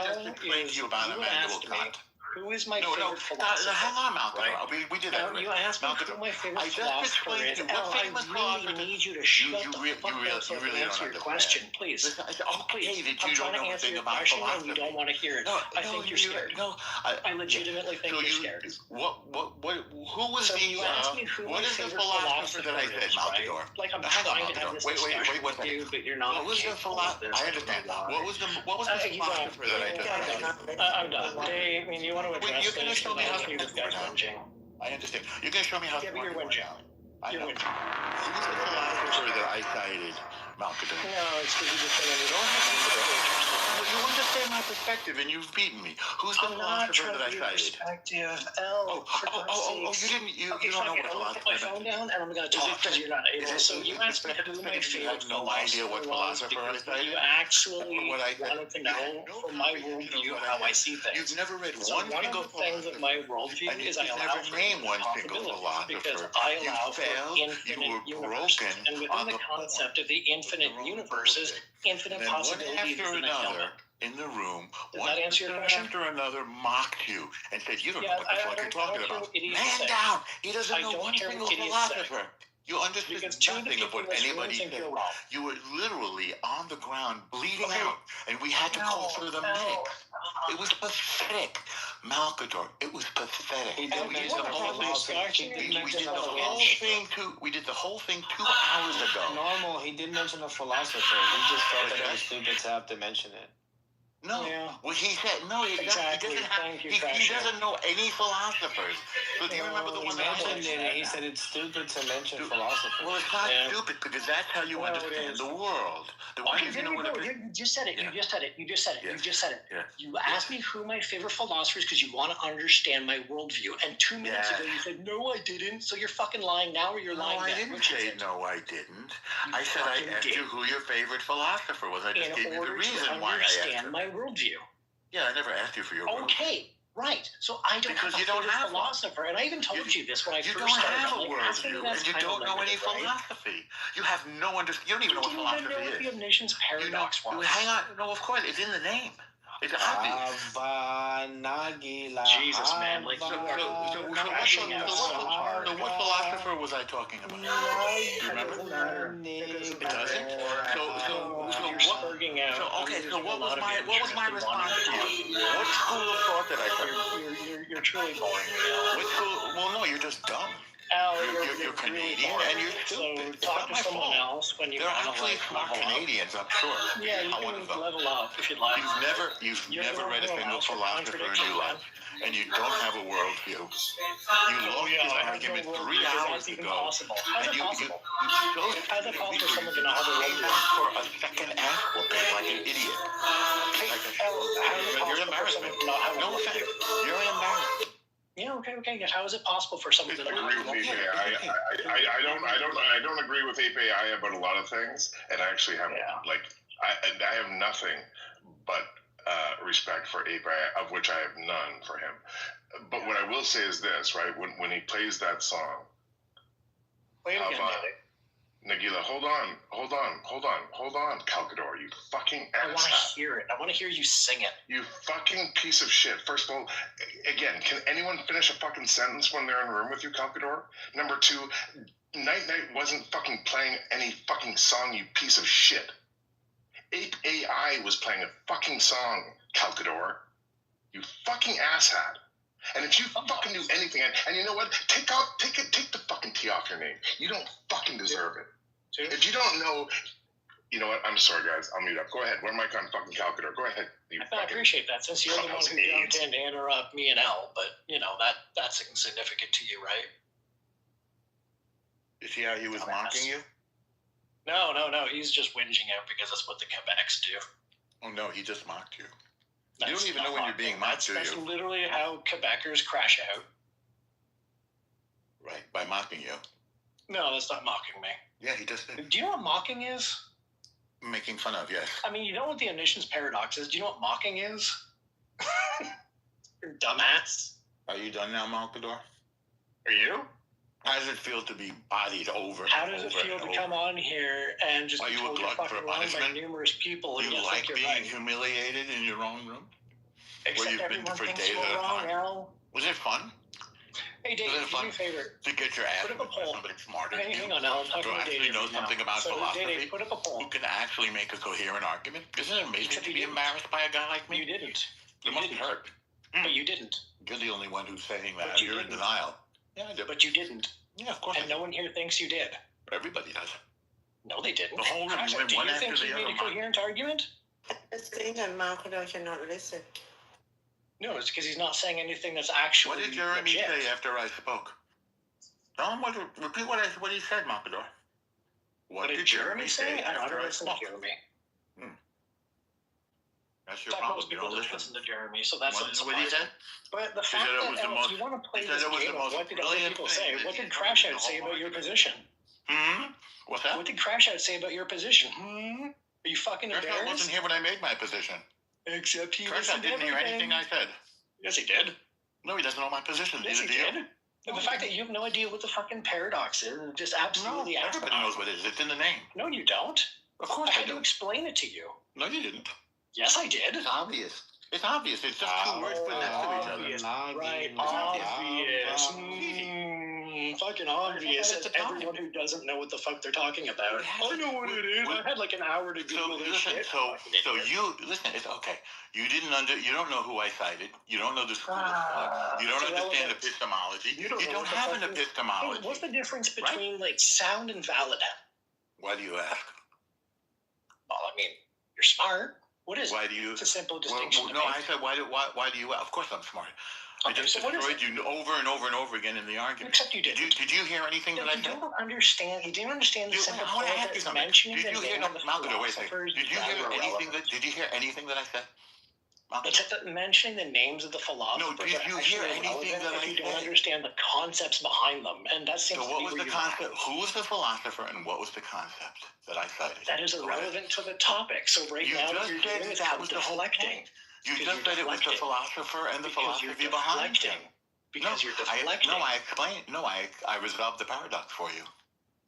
just explain to you about Immanuel Kant? Who is my favorite philosopher? Hang on, Malcolm. Right? We did that. You asked me who my favorite philosopher is. I really need you to shut the fuck up so I can answer your question, please. Please. I'm trying to answer your question and you don't want to hear it. I think you're scared. No, I legitimately think you're scared. Who was what is the philosopher that I said, Malcador? Like I'm trying to have this discussion with you, but you're not. What was the philosopher? I understand. What was the philosopher that I said? I'm done. I mean, you want to address you're going to show me how to this guy's whinging. I understand. You're going to show me how to but you're whinging. You're whinging. Who's the philosopher that I cited, Malcador? No, it's because you just said you don't have to. You understand my perspective, and you've beaten me. Who's the philosopher that I cited? Perspective. You don't know what philosopher. I'm going to put my phone down, and I'm going to talk because you're not able. So you asked me who my favorite philosopher was. You have no idea what philosopher I cited? You actually wanted to know from my worldview how I see things. You've never read one single philosopher. One of the things of my worldview is I allow for one single philosopher. Because I allow for infinite universes. And within the concept of the infinite universes, infinite possibilities is an idea. In the room, one after another mocked you and said, you don't know what the fuck you're talking about. Man down! He doesn't know one single philosopher. You understood nothing of what anybody said. You were literally on the ground bleeding out, and we had to call for the medic. It was pathetic. Malcador, it was pathetic. We did the whole thing 2 hours ago. Normal, he did mention a philosopher. He just felt that it was stupid to have to mention it. No. Yeah. Well, he said no. Exactly. He doesn't know any philosophers. So do you remember the one that I mentioned it? He said it's stupid to mention philosophers. Well, it's not stupid because that's how you understand the world. Okay, there you go. You just said it. Yeah. You just said it. You just said it. Yeah. You just said it. Yeah. You asked me who my favorite philosophers because you want to understand my worldview. And 2 minutes ago you said, no, I didn't. So you're fucking lying now, or you're lying No, I then. didn't say no, I didn't. I said I asked you who your favorite philosopher was. I just gave you the reason why I asked you. Understand my worldview. Yeah, I never asked you for your worldview. Okay. Right, so I don't Because have a you don't favorite have philosopher, and I even told you this when I You first don't started. have a Like, worldview, and you don't know any philosophy. You have no understanding. You don't even know what philosophy know what is. the omniscience paradox was. Hang on. No, of course, it's in the name. It's obvious. Jesus, man. Like, what philosopher was I talking about? Do you remember? It doesn't. So what was my response to you? What school of thought did I take? You're truly boring me. What school? Well, no, you're just dumb. You're Canadian and you're stupid. So talk to someone else when you They're want to actually smart Canadians, I'm sure. Yeah, you can level up if you'd like. You've never read a single philosopher in your life, and you don't have a worldview. You lost this argument 3 hours ago, and you How's it possible for someone to not have a worldview? For a second ass whooping like an idiot. You're an embarrassment. No offense. You're an embarrassment. Yeah, okay. Yes. How is it possible for someone to not agree with I don't agree with API about a lot of things, and I actually have I have nothing but respect for API, of which I have none for him. But what I will say is this, right? When he plays that song, Nagila, hold on, Calcador, you fucking ass. I want to hear it. I want to hear you sing it. You fucking piece of shit. First of all, again, can anyone finish a fucking sentence when they're in a room with you, Calcador? Number 2, Night wasn't fucking playing any fucking song, you piece of shit. Ape AI was playing a fucking song, Calcador. You fucking asshat. And if you fucking knew anything, and you know what? Take the fucking T off your name. You don't fucking deserve it. If you don't know, you know what? I'm sorry, guys. I'll mute up. Go ahead. What am I on fucking Calcador? Go ahead. I appreciate that, since you're the one who jumped in to interrupt me and L. But that's insignificant to you, right? You see how he was mocking you? No. He's just whinging out because that's what the Quebecs do. Oh no, he just mocked you. You don't even know when you're being mocked, do you? That's literally how Quebecers crash out. Right, by mocking you. No, that's not mocking me. Yeah, he just did. Do you know what mocking is? Making fun of, yes. I mean, you know what the omniscience paradox is? Do you know what mocking is? You're dumbass. Are you done now, Malcador? Are you? How does it feel to be bodied over How does it feel to come on here and just be told you're fucking wrong by numerous people? Do you like being humiliated in your own room? Except where you've been for days at a time? Was it fun? Hey, Dave, do me a favor. To get your ass put up a poll. Somebody smarter than you. Hang on, now I'm talking to to actually Dave know something about philosophy. Dave, put up a poll. Who can actually make a coherent argument? Isn't it amazing to be embarrassed by a guy like me? You didn't. It must hurt. But you didn't. You're the only one who's saying that. You're in denial. Yeah, I did. But you didn't. Yeah, of course. And no one here thinks you did. Everybody does. No, they didn't. The whole room went do one you after think the you other. made a coherent argument? It's saying that Malcolm cannot listen. No, it's because he's not saying anything that's actually. What did Jeremy say after I spoke? Tell him repeat what he said, Malcador. What did Jeremy say? I don't listen to Jeremy. That's your problem. You don't listen to Jeremy, so that's what he said. But the fact that if you want to play this game, what did other people say? What did Crash Out say about your position? What's that? What did Crash Out say about your position? Are you fucking embarrassed? Crash Out wasn't here when I made my position. Except he Crash Out didn't hear anything I said. Yes, he did. No, he doesn't know my position. Yes, he did. The fact that you have no idea what the fucking paradox is just absolutely everybody knows what it is. It's in the name. No, you don't. Of course I had to explain it to you. No, you didn't. Yes, I did. It's obvious. It's obvious. It's just 2 words put next to each other. Right. Obvious. Fucking obvious. It's everyone who doesn't know what the fuck they're talking about. I know what it is. I had like an hour to Google this shit. So you listen. It's okay. You You don't know who I cited. You don't know the school of thought. You don't understand epistemology. You don't have an epistemology. What's the difference between like sound and valid? Why do you ask? Well, I mean, you're smart. What is it? It's a simple distinction. Well, no, I said, why do you? Of course I'm smart. I just destroyed you over and over and over again in the argument. Except you did. Did you hear anything that I said? You didn't understand the simple I want to ask you something. mentioning Did you hear, Malcolm, wait a second. Did you hear anything that I said? Except that mentioning the names of the philosophers. No, did you hear anything that I said? You don't understand the concepts behind them, and that seems. So what was the concept? Who was the philosopher, and what was the concept that I cited? That is irrelevant to the topic. So now what you're doing is deflecting. You just said it was the philosopher and the philosophy behind it. Because you're deflecting. I explained. No, I resolved the paradox for you.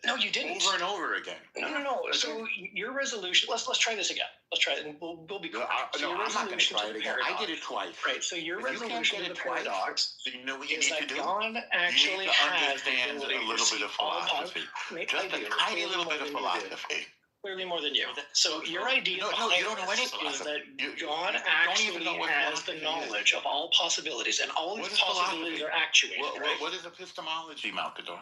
No, you didn't. Over and over again. No. So your resolution. Let's try this again. Let's try it, and we'll be quick. No, I'm not going to try it again. I did it twice. Right. So your resolution to the paradox you know what you is need to do? God actually has a little bit of philosophy. Just a tiny little bit of philosophy. Clearly more than you. So your idea you don't know any is that God actually has the knowledge of all possibilities, and all these possibilities are actuated. What is epistemology, Malkador?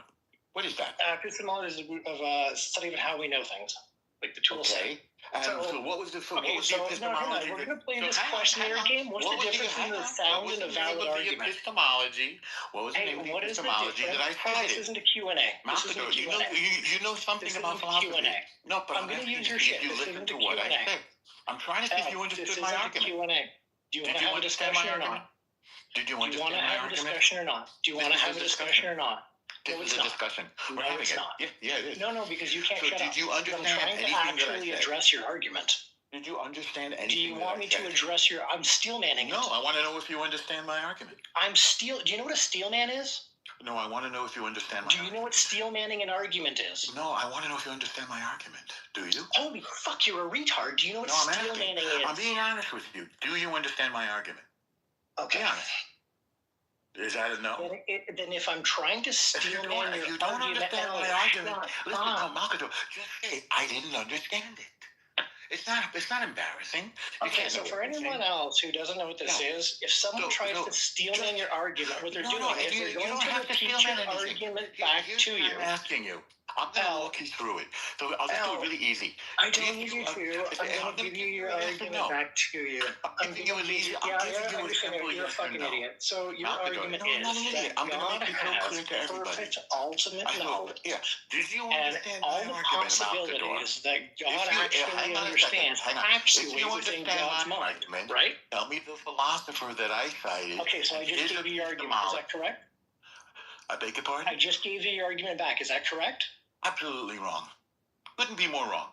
What is that? Epistemology is of study of how we know things, like the tool set. So what was the epistemology? No, we're going to play this questionnaire game. What's the difference between a sound and a valid argument? Epistemology. What was the name of the epistemology that I cited? This isn't a Q&A. Malkador, you know something about philosophy. No, but I'm going to use your shit. You listen to what I say. I'm trying to see if you understood my argument. Do you want to have a discussion or not? Did you understand my argument? Do you want to have a discussion or not? Do you want to have a discussion or not? This is a discussion. We're having it. Yeah, it is. No, because you can't shut up. Did you understand anything that I said? I'm trying to actually address your argument. Did you understand anything? Do you want me to address your? I'm steelmanning it. No, I want to know if you understand my argument. Do you know what a steelman is? No, I want to know if you understand my argument. Do you know what steelmanning an argument is? No, I want to know if you understand my argument. Do you? Holy fuck, you're a retard. Do you know what steelmanning is? I'm being honest with you. Do you understand my argument? Okay. Be honest. Is that a no? Then if I'm trying to steelman your don't understand my argument, listen, no, Malkador, just say, I didn't understand it. It's not embarrassing. Okay, so for anyone else who doesn't know what this is, if someone tries to steelman your argument, what they're doing is they're going to repeat your argument back to you. I'm asking you. I'm going to walk you through it. So I'll just do it really easy. I don't need you to. I'm going to give you your argument back to you. I'm giving you a easy. You're a fucking idiot. So your argument is that God has perfect ultimate knowledge. And all the possibilities that God actually understands actually within God's mind, right? Tell me the philosopher that I cited. Okay, so I just gave you your argument. Is that correct? I beg your pardon? I just gave you your argument back. Is that correct? Absolutely wrong. Couldn't be more wrong.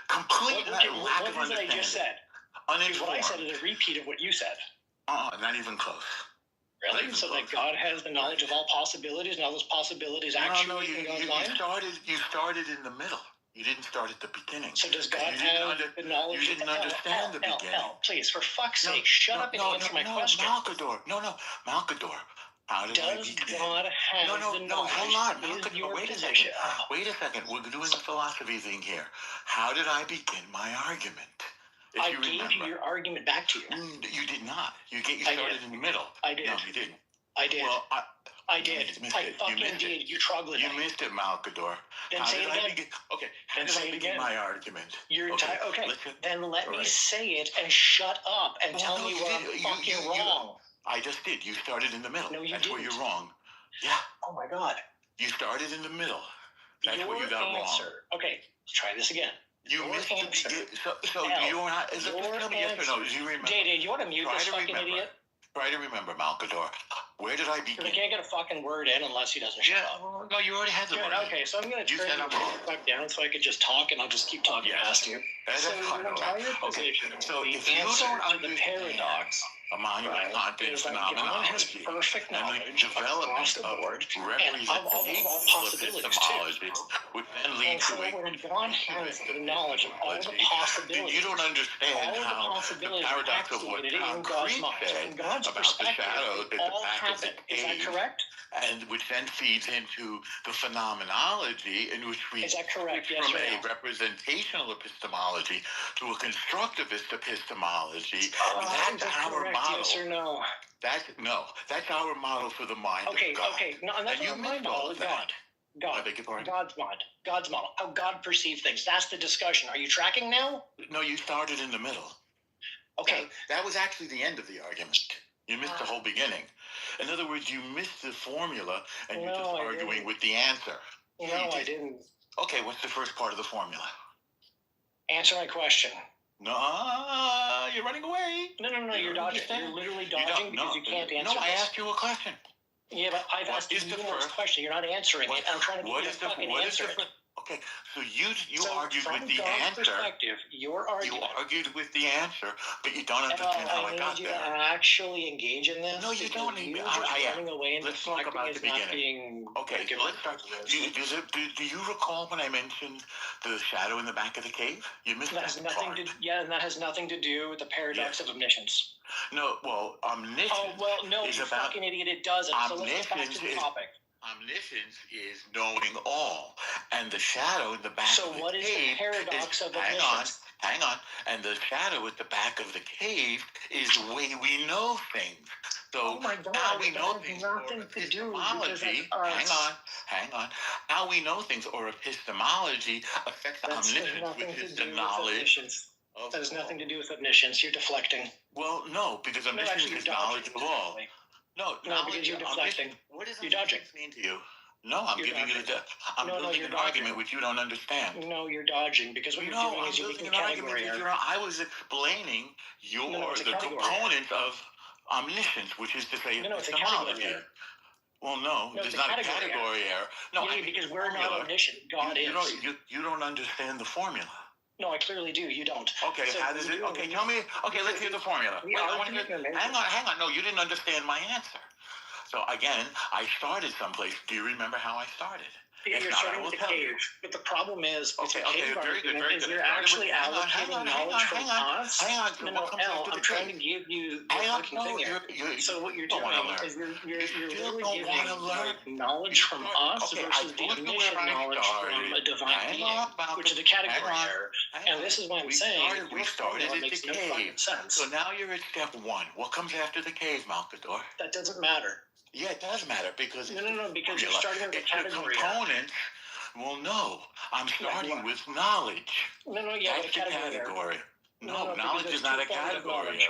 Complete lack of understanding. What I just said? Uninformed. What I said is a repeat of what you said. Not even close. Really? So that God has the knowledge of all possibilities, and all those possibilities actually in God's mind? You started in the middle. You didn't start at the beginning. So does God have the knowledge? You didn't understand the beginning. Please, for fuck's sake, shut up and answer my question. Malkador. Malkador. How did I begin? God have the knowledge? Hold on. Wait a second. Wait a second. We're doing a philosophy thing here. How did I begin my argument? I gave you your argument back to you. You did not. You started in the middle. I did. No, you didn't. I did. Well, I did. I fucking did. You troglodyte. You missed it, Malkador. Then say it again. Okay. How did I begin my argument? Okay. Then let me say it and shut up and tell me where I'm fucking wrong. I just did. You started in the middle. No, you didn't. That's where you're wrong. Yeah. Oh my God. You started in the middle. That's where you got wrong. Okay, let's try this again. You missed the beginning. So you're not. Is it tell me yes or no? Do you remember? JD, you want to mute this fucking idiot? Try to remember, Malkador. Where did I begin? He can't get a fucking word in unless he doesn't shut up. No, you already had the word. Okay, so I'm going to turn the back down so I could just talk, and I'll just keep talking past you. So your entire position, so if you don't understand the paradox, a monument content phenomenology, and the development of representational epistemology would then lead to a God has the knowledge of all the possibilities. You don't understand how the paradox of what concrete said about the shadow at the back of the cave. Is that correct? And which then feeds into the phenomenology in which we switch from a representational epistemology to a constructivist epistemology. That's our model. Yes or no? That's our model for the mind of God. Okay. No, that's not my model. God. God's mind. God's model. How God perceives things. That's the discussion. Are you tracking now? No, you started in the middle. Okay, that was actually the end of the argument. You missed the whole beginning. In other words, you missed the formula, and you're just arguing with the answer. No, I didn't. Okay, what's the first part of the formula? Answer my question. No, you're running away. No, you're dodging. You're literally dodging because you can't answer. No, I asked you a question. Yeah, but I've asked you numerous questions. You're not answering it. I'm trying to get you to fucking answer it. Okay, so you argued with the God's answer. Perspective, you're arguing. You argued with the answer, but you don't understand how I got there. I actually engage in this. No, you don't need me. Let's talk about the beginning. Okay, let's start. Do you recall when I mentioned the shadow in the back of the cave? You missed that part. And that has nothing to do with the paradox of omniscience. No, well, omniscience. Oh well, no, you fucking idiot! It doesn't. So let's get back to the topic. Omniscience is knowing all, and the shadow in the back of the cave. So what is the paradox of omniscience? Hang on. And the shadow at the back of the cave is the way we know things. So how we know things, or epistemology. Hang on. How we know things, or epistemology, affects omniscience, which is the knowledge. That has nothing to do with omniscience. You're deflecting. Well, no, because omniscience is knowledge of all. No, because you're deflecting. What does you're dodging? Mean to you? No, I'm giving you I'm building an argument which you don't understand. No, you're dodging because what you're doing is you're making an argument. I was explaining the component of omniscience, which is to say epistemology. Well, no, there's not a category error. No, because we're not omniscient. God is. You don't understand the formula. No, I clearly do. You don't. Okay, so how does it? Okay, tell me. Okay, let's hear the formula. Hang on. No, you didn't understand my answer. So again, I started someplace. Do you remember how I started? Yeah, you're starting with the cave. But the problem is, very good. You're actually allocating knowledge from us. Hang on. No, I'm trying to give you the fucking thing here. So what you're doing is you're literally giving knowledge from us versus the initial knowledge from a divine being, which is a category error. And this is why I'm saying we started at the cave. So now you're at step one. What comes after the cave, Malkador? That doesn't matter. Yeah, it does matter because because you're starting with a category. Component. Well, no, I'm starting with knowledge. That's a category. No, knowledge is not a category.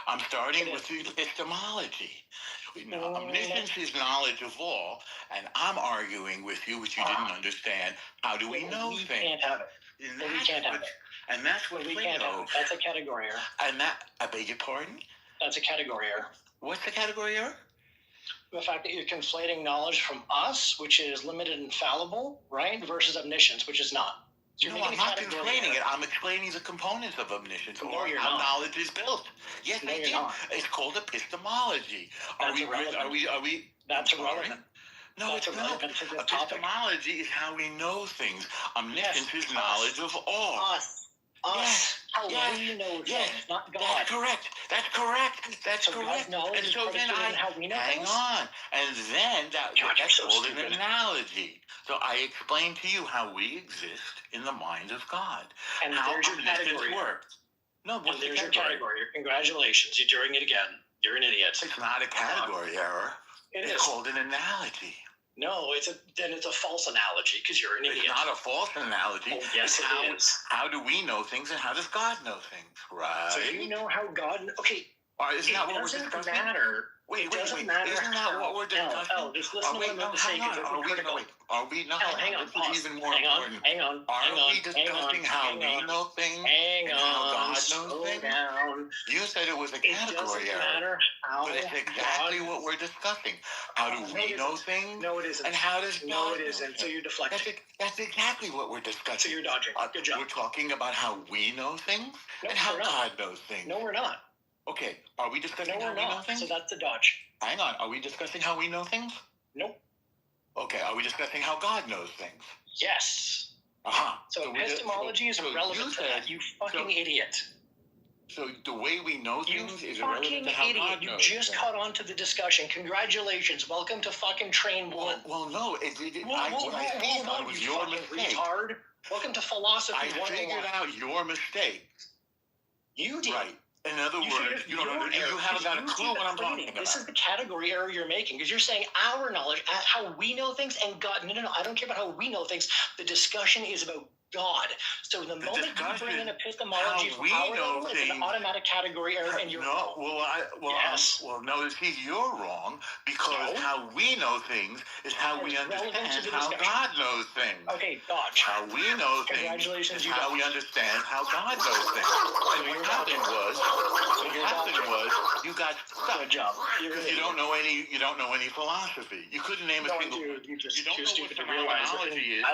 I'm starting with the epistemology. Omniscience is knowledge of all, and I'm arguing with you, which you didn't understand. How do we know things? We can't have it. We can't have it. And that's what we can't have it. That's a category error. And that, I beg your pardon? That's a category error. What's the category error? The fact that you're conflating knowledge from us, which is limited and fallible, right, versus omniscience, which is not. So I'm not conflating it. I'm explaining the components of omniscience or how knowledge is built. Yes, I did. It's called epistemology. That's irrelevant. That's irrelevant. No, it's not. Epistemology is how we know things. Omniscience is knowledge of all. Us. How we know things, not God. That's correct. That's correct. And so then how we know hang things? On. And then that's called an analogy. So I explained to you how we exist in the mind of God. And how there's your category. No, and there's your category. Congratulations. You're doing it again. You're an idiot. It's not a category error. It's called an analogy. No, it's a false analogy because you're an idiot. It's not a false analogy. Oh, yes, it is. How do we know things and how does God know things? Right. So you know how God. Okay. Isn't that what we're discussing? It doesn't matter. Wait. Isn't that what we're discussing? Just listen to what I'm about to say because it's critical. Are we not? Hang on. This is even more important. Hang on. Are we discussing how we know things and how God knows things? You said it was a category error. But it's exactly what we're discussing. How do we know things? No, it isn't. And how does God know things? So you're deflecting. That's exactly what we're discussing. So you're dodging. Good job. We're talking about how we know things and how God knows things. No, we're not. Okay, are we discussing how we know things? So that's a dodge. Hang on, are we discussing how we know things? Nope. Okay, are we discussing how God knows things? Yes. So epistemology is irrelevant to that, you fucking idiot. So the way we know things is irrelevant to how God knows. You just caught on to the discussion. Congratulations. Welcome to fucking train one. Well, no. What I thought was your mistake. Retard. Welcome to philosophy 101. I figured out your mistake. You did. Right. In other words, you haven't got a clue what I'm talking about. This is the category error you're making because you're saying our knowledge, how we know things, and God. No. I don't care about how we know things. The discussion is about God. So the moment you bring in epistemology from our level, it's an automatic category error, and you're wrong. Yes. No, see, you're wrong, because how we know things is how we understand how God knows things. Okay, dodge. How we know things is how we understand how God knows things. And what happened was, you got stuck. Because you don't know any philosophy. You couldn't name a single. You don't know what phenomenology is.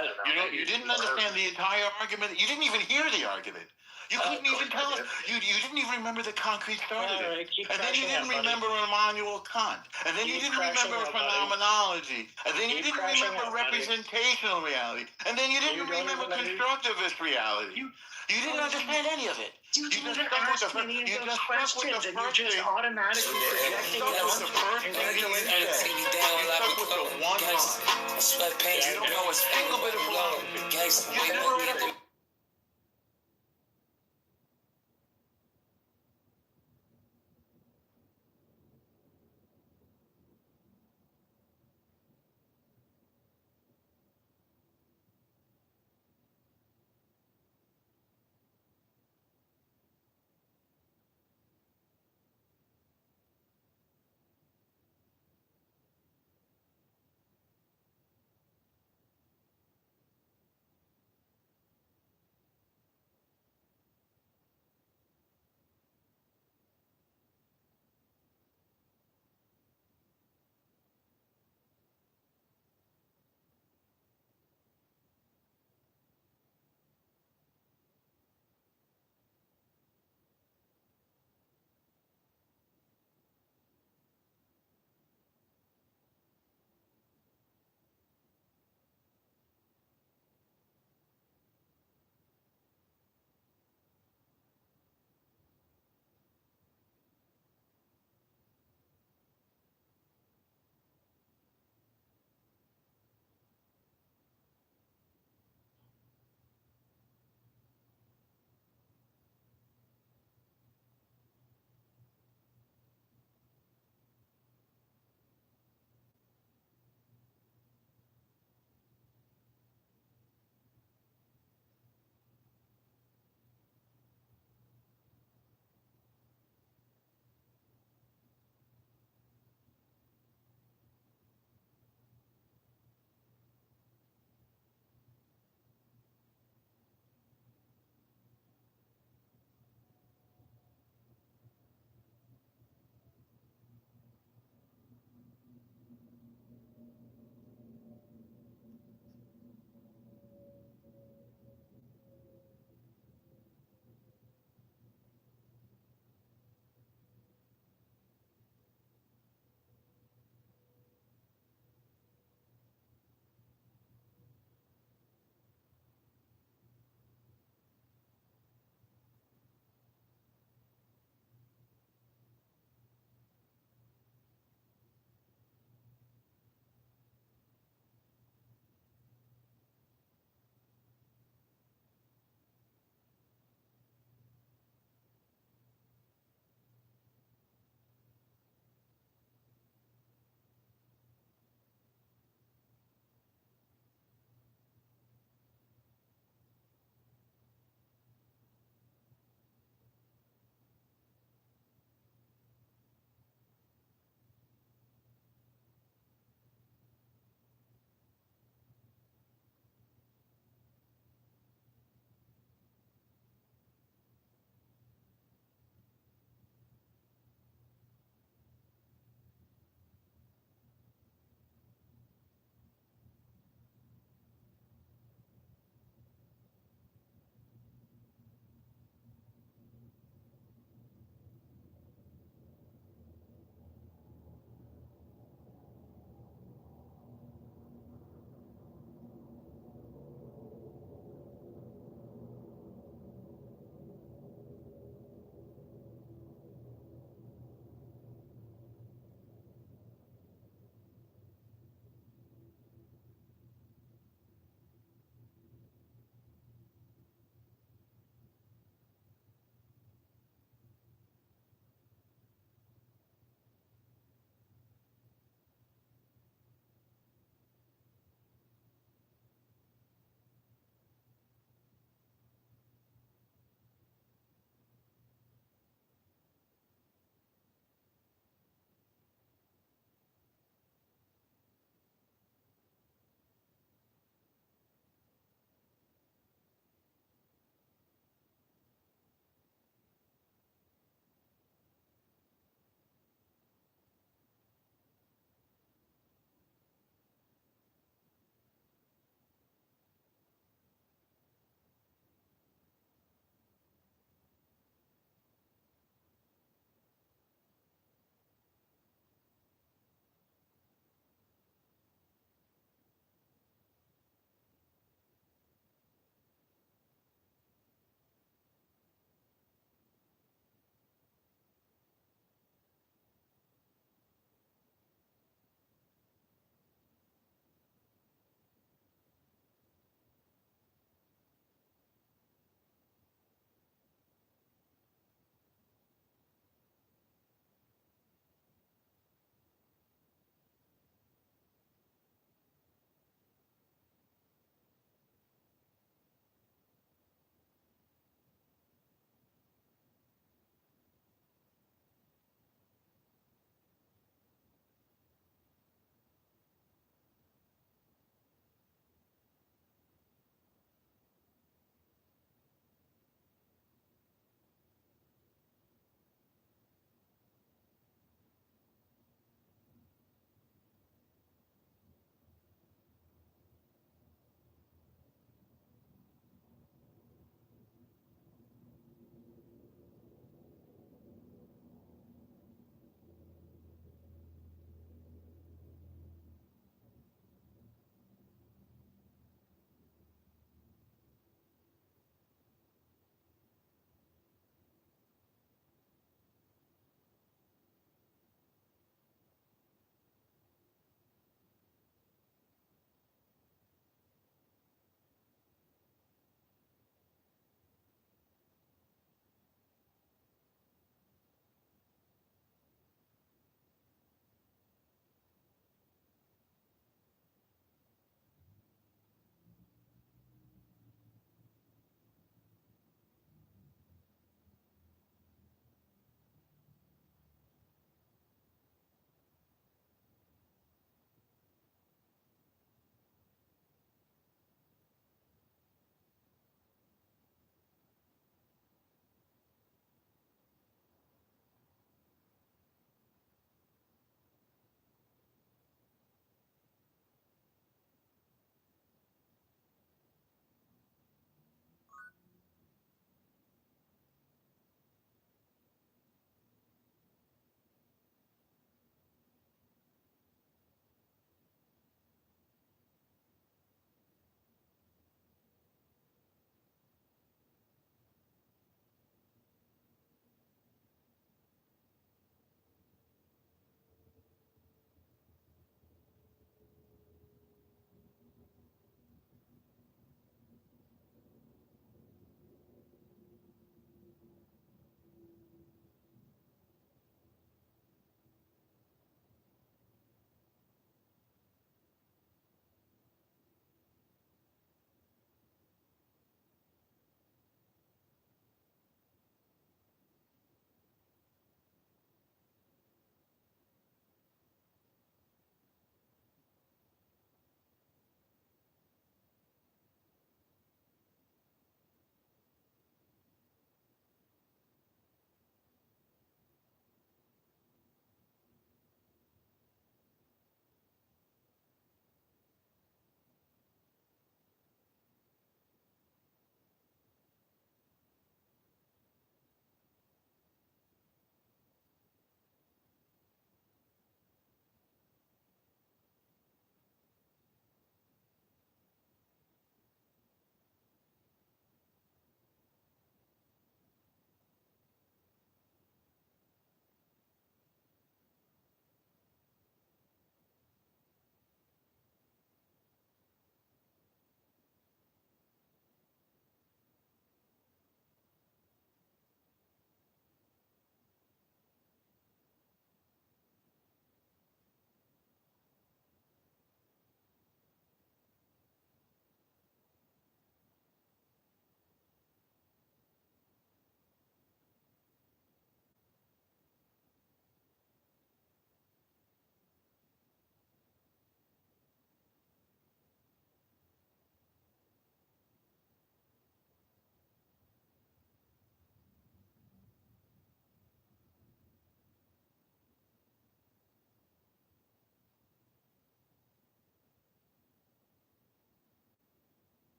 You didn't understand the entire argument. You didn't even hear the argument. You couldn't even tell us. You didn't even remember the concrete started it. And then you didn't remember Immanuel Kant. And then you didn't remember phenomenology. And then you didn't remember representational reality. And then you didn't remember constructivist reality. You didn't understand any of it. You didn't ask any of those questions, and you're just automatically projecting it onto Congratulations. You stuck with the one line. You don't know a single bit of philosophy. You never read a book.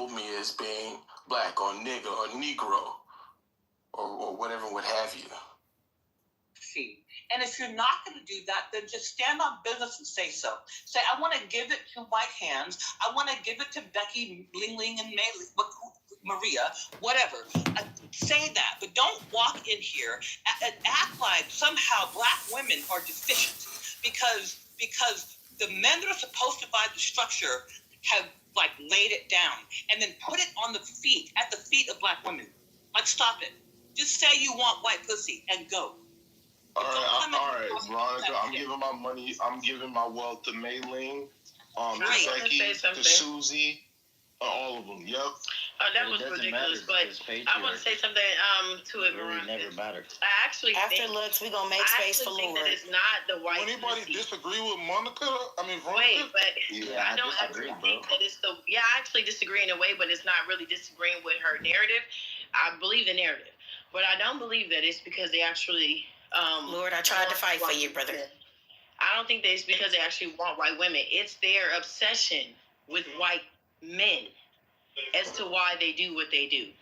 hold me as being black or nigger or negro or whatever, what have you. And if you're not going to do that, then just stand on business and say so. Say, I want to give it to white hands. I want to give it to Becky, Ling Ling, and Maria, whatever. Say that, but don't walk in here and act like somehow black women are deficient because the men that are supposed to buy the structure have like laid it down and then put it on at the feet of black women. Like, stop it. Just say you want white pussy and go. All right, Veronica. I'm giving my money. I'm giving my wealth to Mei Ling, to Becky, to Susie, all of them. Yep. That was ridiculous, but I want to say something to it, Veronica. Never mattered. I actually After looks, we're going to make space for Lord. That it's not the white anybody disagree with Monica? Veronica? Wait, but I don't actually think that it's the... Yeah, I actually disagree in a way, but it's not really disagreeing with her narrative. I believe the narrative, but I don't believe that it's because they actually... Lord, I tried to fight for you, brother. I don't think that it's because they actually want white women. It's their obsession with white men as to why they do what they do.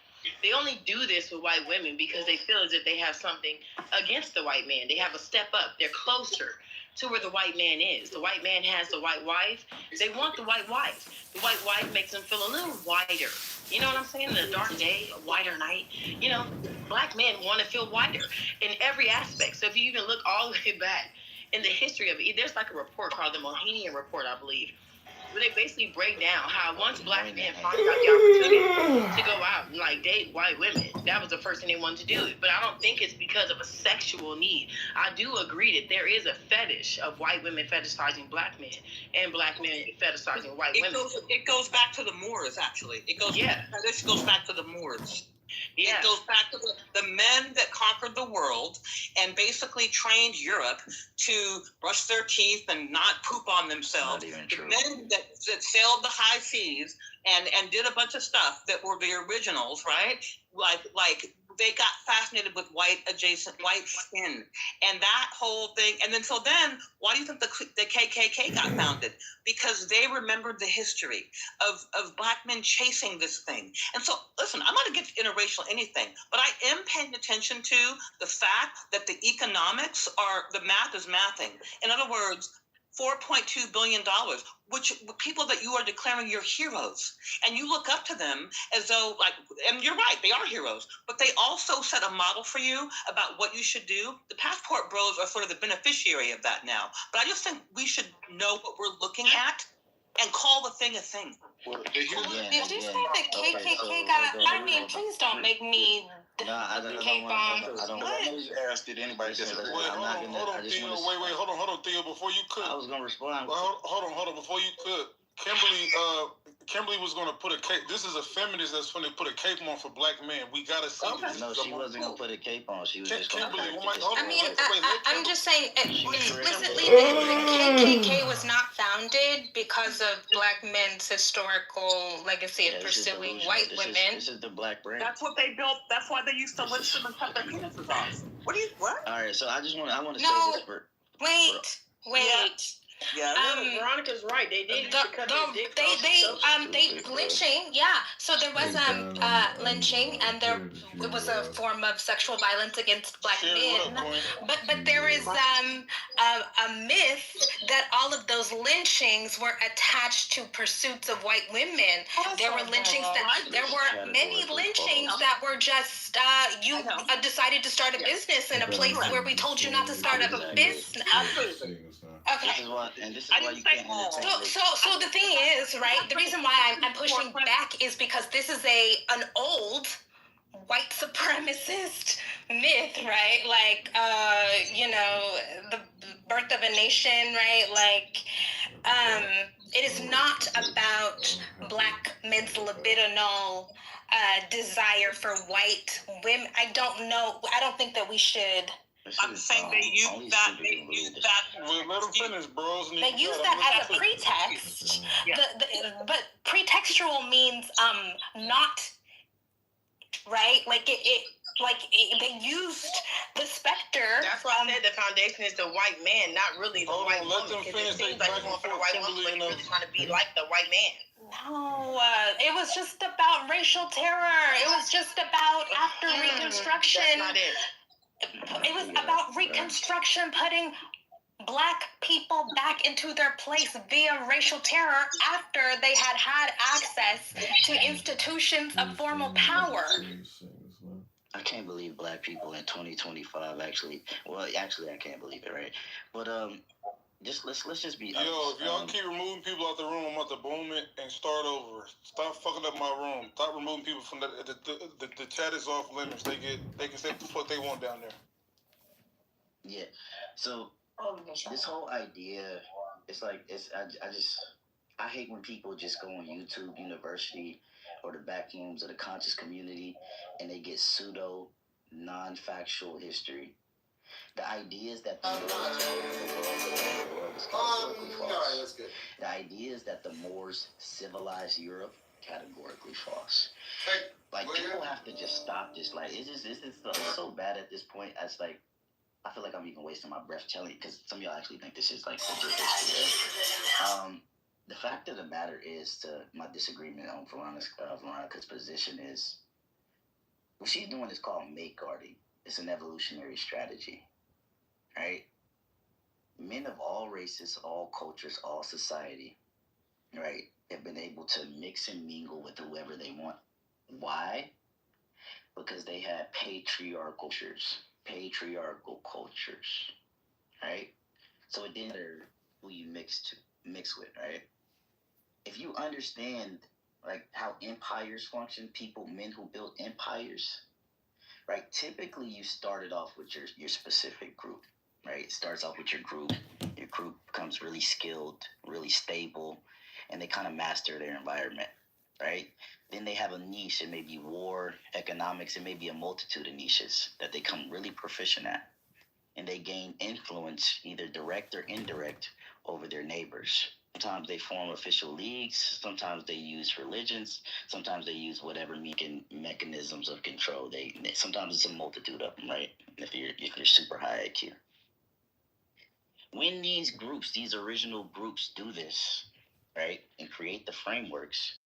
They only do this with white women because they feel as if they have something against the white man. They have a step up. They're closer to where the white man is. The white man has the white wife. They want the white wife. The white wife makes them feel a little whiter. You know what I'm saying? In a dark day, a whiter night. You know, black men want to feel whiter in every aspect. So if you even look all the way back in the history of it, there's like a report called the Mohanian Report, I believe, where they basically break down how once black men find out the opportunity to go out and like date white women, that was the first thing they wanted to do. But I don't think it's because of a sexual need. I do agree that there is a fetish of white women fetishizing black men and black men fetishizing white women. It goes back to the Moors, actually. This goes back to the Moors. Yeah. It goes back to the men that conquered the world and basically trained Europe to brush their teeth and not poop on themselves. The men that sailed the high seas and did a bunch of stuff that were the originals, right? Like they got fascinated with white skin and that whole thing. And then why do you think the KKK got founded? Because they remembered the history of black men chasing this thing. And so, listen, I'm not against interracial anything, but I am paying attention to the fact that the math is mathing. In other words, $4.2 billion, which people that you are declaring your heroes, and you look up to them as though, and you're right, they are heroes, but they also set a model for you about what you should do. The passport bros are sort of the beneficiary of that now, but I just think we should know what we're looking at and call the thing a thing. Did you say that KKK got? I mean, please don't make me. I don't want to ask, did anybody disagree? Hold on, Theo, before you cook. I was going to respond. Hold on, before you cook. Kimberly was going to put a cape. This is a feminist that's going to put a cape on for black men. We got to see this. No, she wasn't going to put a cape on. She was just going to I'm just saying, explicitly, the KKK was not founded because of black men's historical legacy of pursuing white women. This is the black brand. That's what they built. That's why they used to lynch them and cut their penises off. What? All right, so I want to say this for... Wait. Yeah, Veronica's right. They did they lynching. Yeah. So there was lynching, and it was a form of sexual violence against black men. But there is a myth that all of those lynchings were attached to pursuits of white women. There were many lynchings that were just you decided to start a business in a place where we told you not to start up a business. Okay. This is why you can't entertain. So the thing is, right? The reason why I'm pushing back is because this is an old white supremacist myth, right? Like, the birth of a nation, right? Like, it is not about black men's libidinal desire for white women. I don't think that we should. I'm saying they use that. Let them finish, bros. They use that as a pretext. But pretextual means not right. Like they used the specter. That's why I said the foundation is the white man, not really the white woman. Because it seems like you want for the white woman, but you're really trying to be like the white man. No, it was just about racial terror. It was just about after Reconstruction. That's not it. It was about Reconstruction putting Black people back into their place via racial terror after they had access to institutions of formal power. I can't believe Black people in 2025 actually. Well, actually, I can't believe it, right? But let's just be honest. Yo, if y'all keep removing people out the room, I'm about to boom it and start over. Stop fucking up my room. Stop removing people from the chat is off limits. They can say what the fuck they want down there. Yeah. So this whole idea, I hate when people just go on YouTube University or the back rooms of the conscious community and they get pseudo non-factual history. The idea is that the world is categorically false. That's good. The idea is that the Moors civilized Europe, categorically false. Like people have to just stop this. Like it's so bad at this point. It's like I feel like I'm even wasting my breath telling you because some of y'all actually think this is like legit history. The fact of the matter is, to my disagreement on Veronica's position is, what she's doing is called mate guarding. It's an evolutionary strategy, right? Men of all races, all cultures, all society, right, have been able to mix and mingle with whoever they want. Why? Because they had patriarchal cultures, right? So it didn't matter who you mix with, right? If you understand like how empires function, men who built empires, right? Typically you started off with your specific group, right? It starts off with your group. Your group becomes really skilled, really stable, and they kind of master their environment, right? Then they have a niche. It may be war, economics. It may be a multitude of niches that they come really proficient at. And they gain influence, either direct or indirect, over their neighbors. Sometimes they form official leagues. Sometimes they use religions. Sometimes they use whatever mechanisms of control. Sometimes it's a multitude of them, right? If you're super high IQ. When these original groups do this, right, and create the frameworks,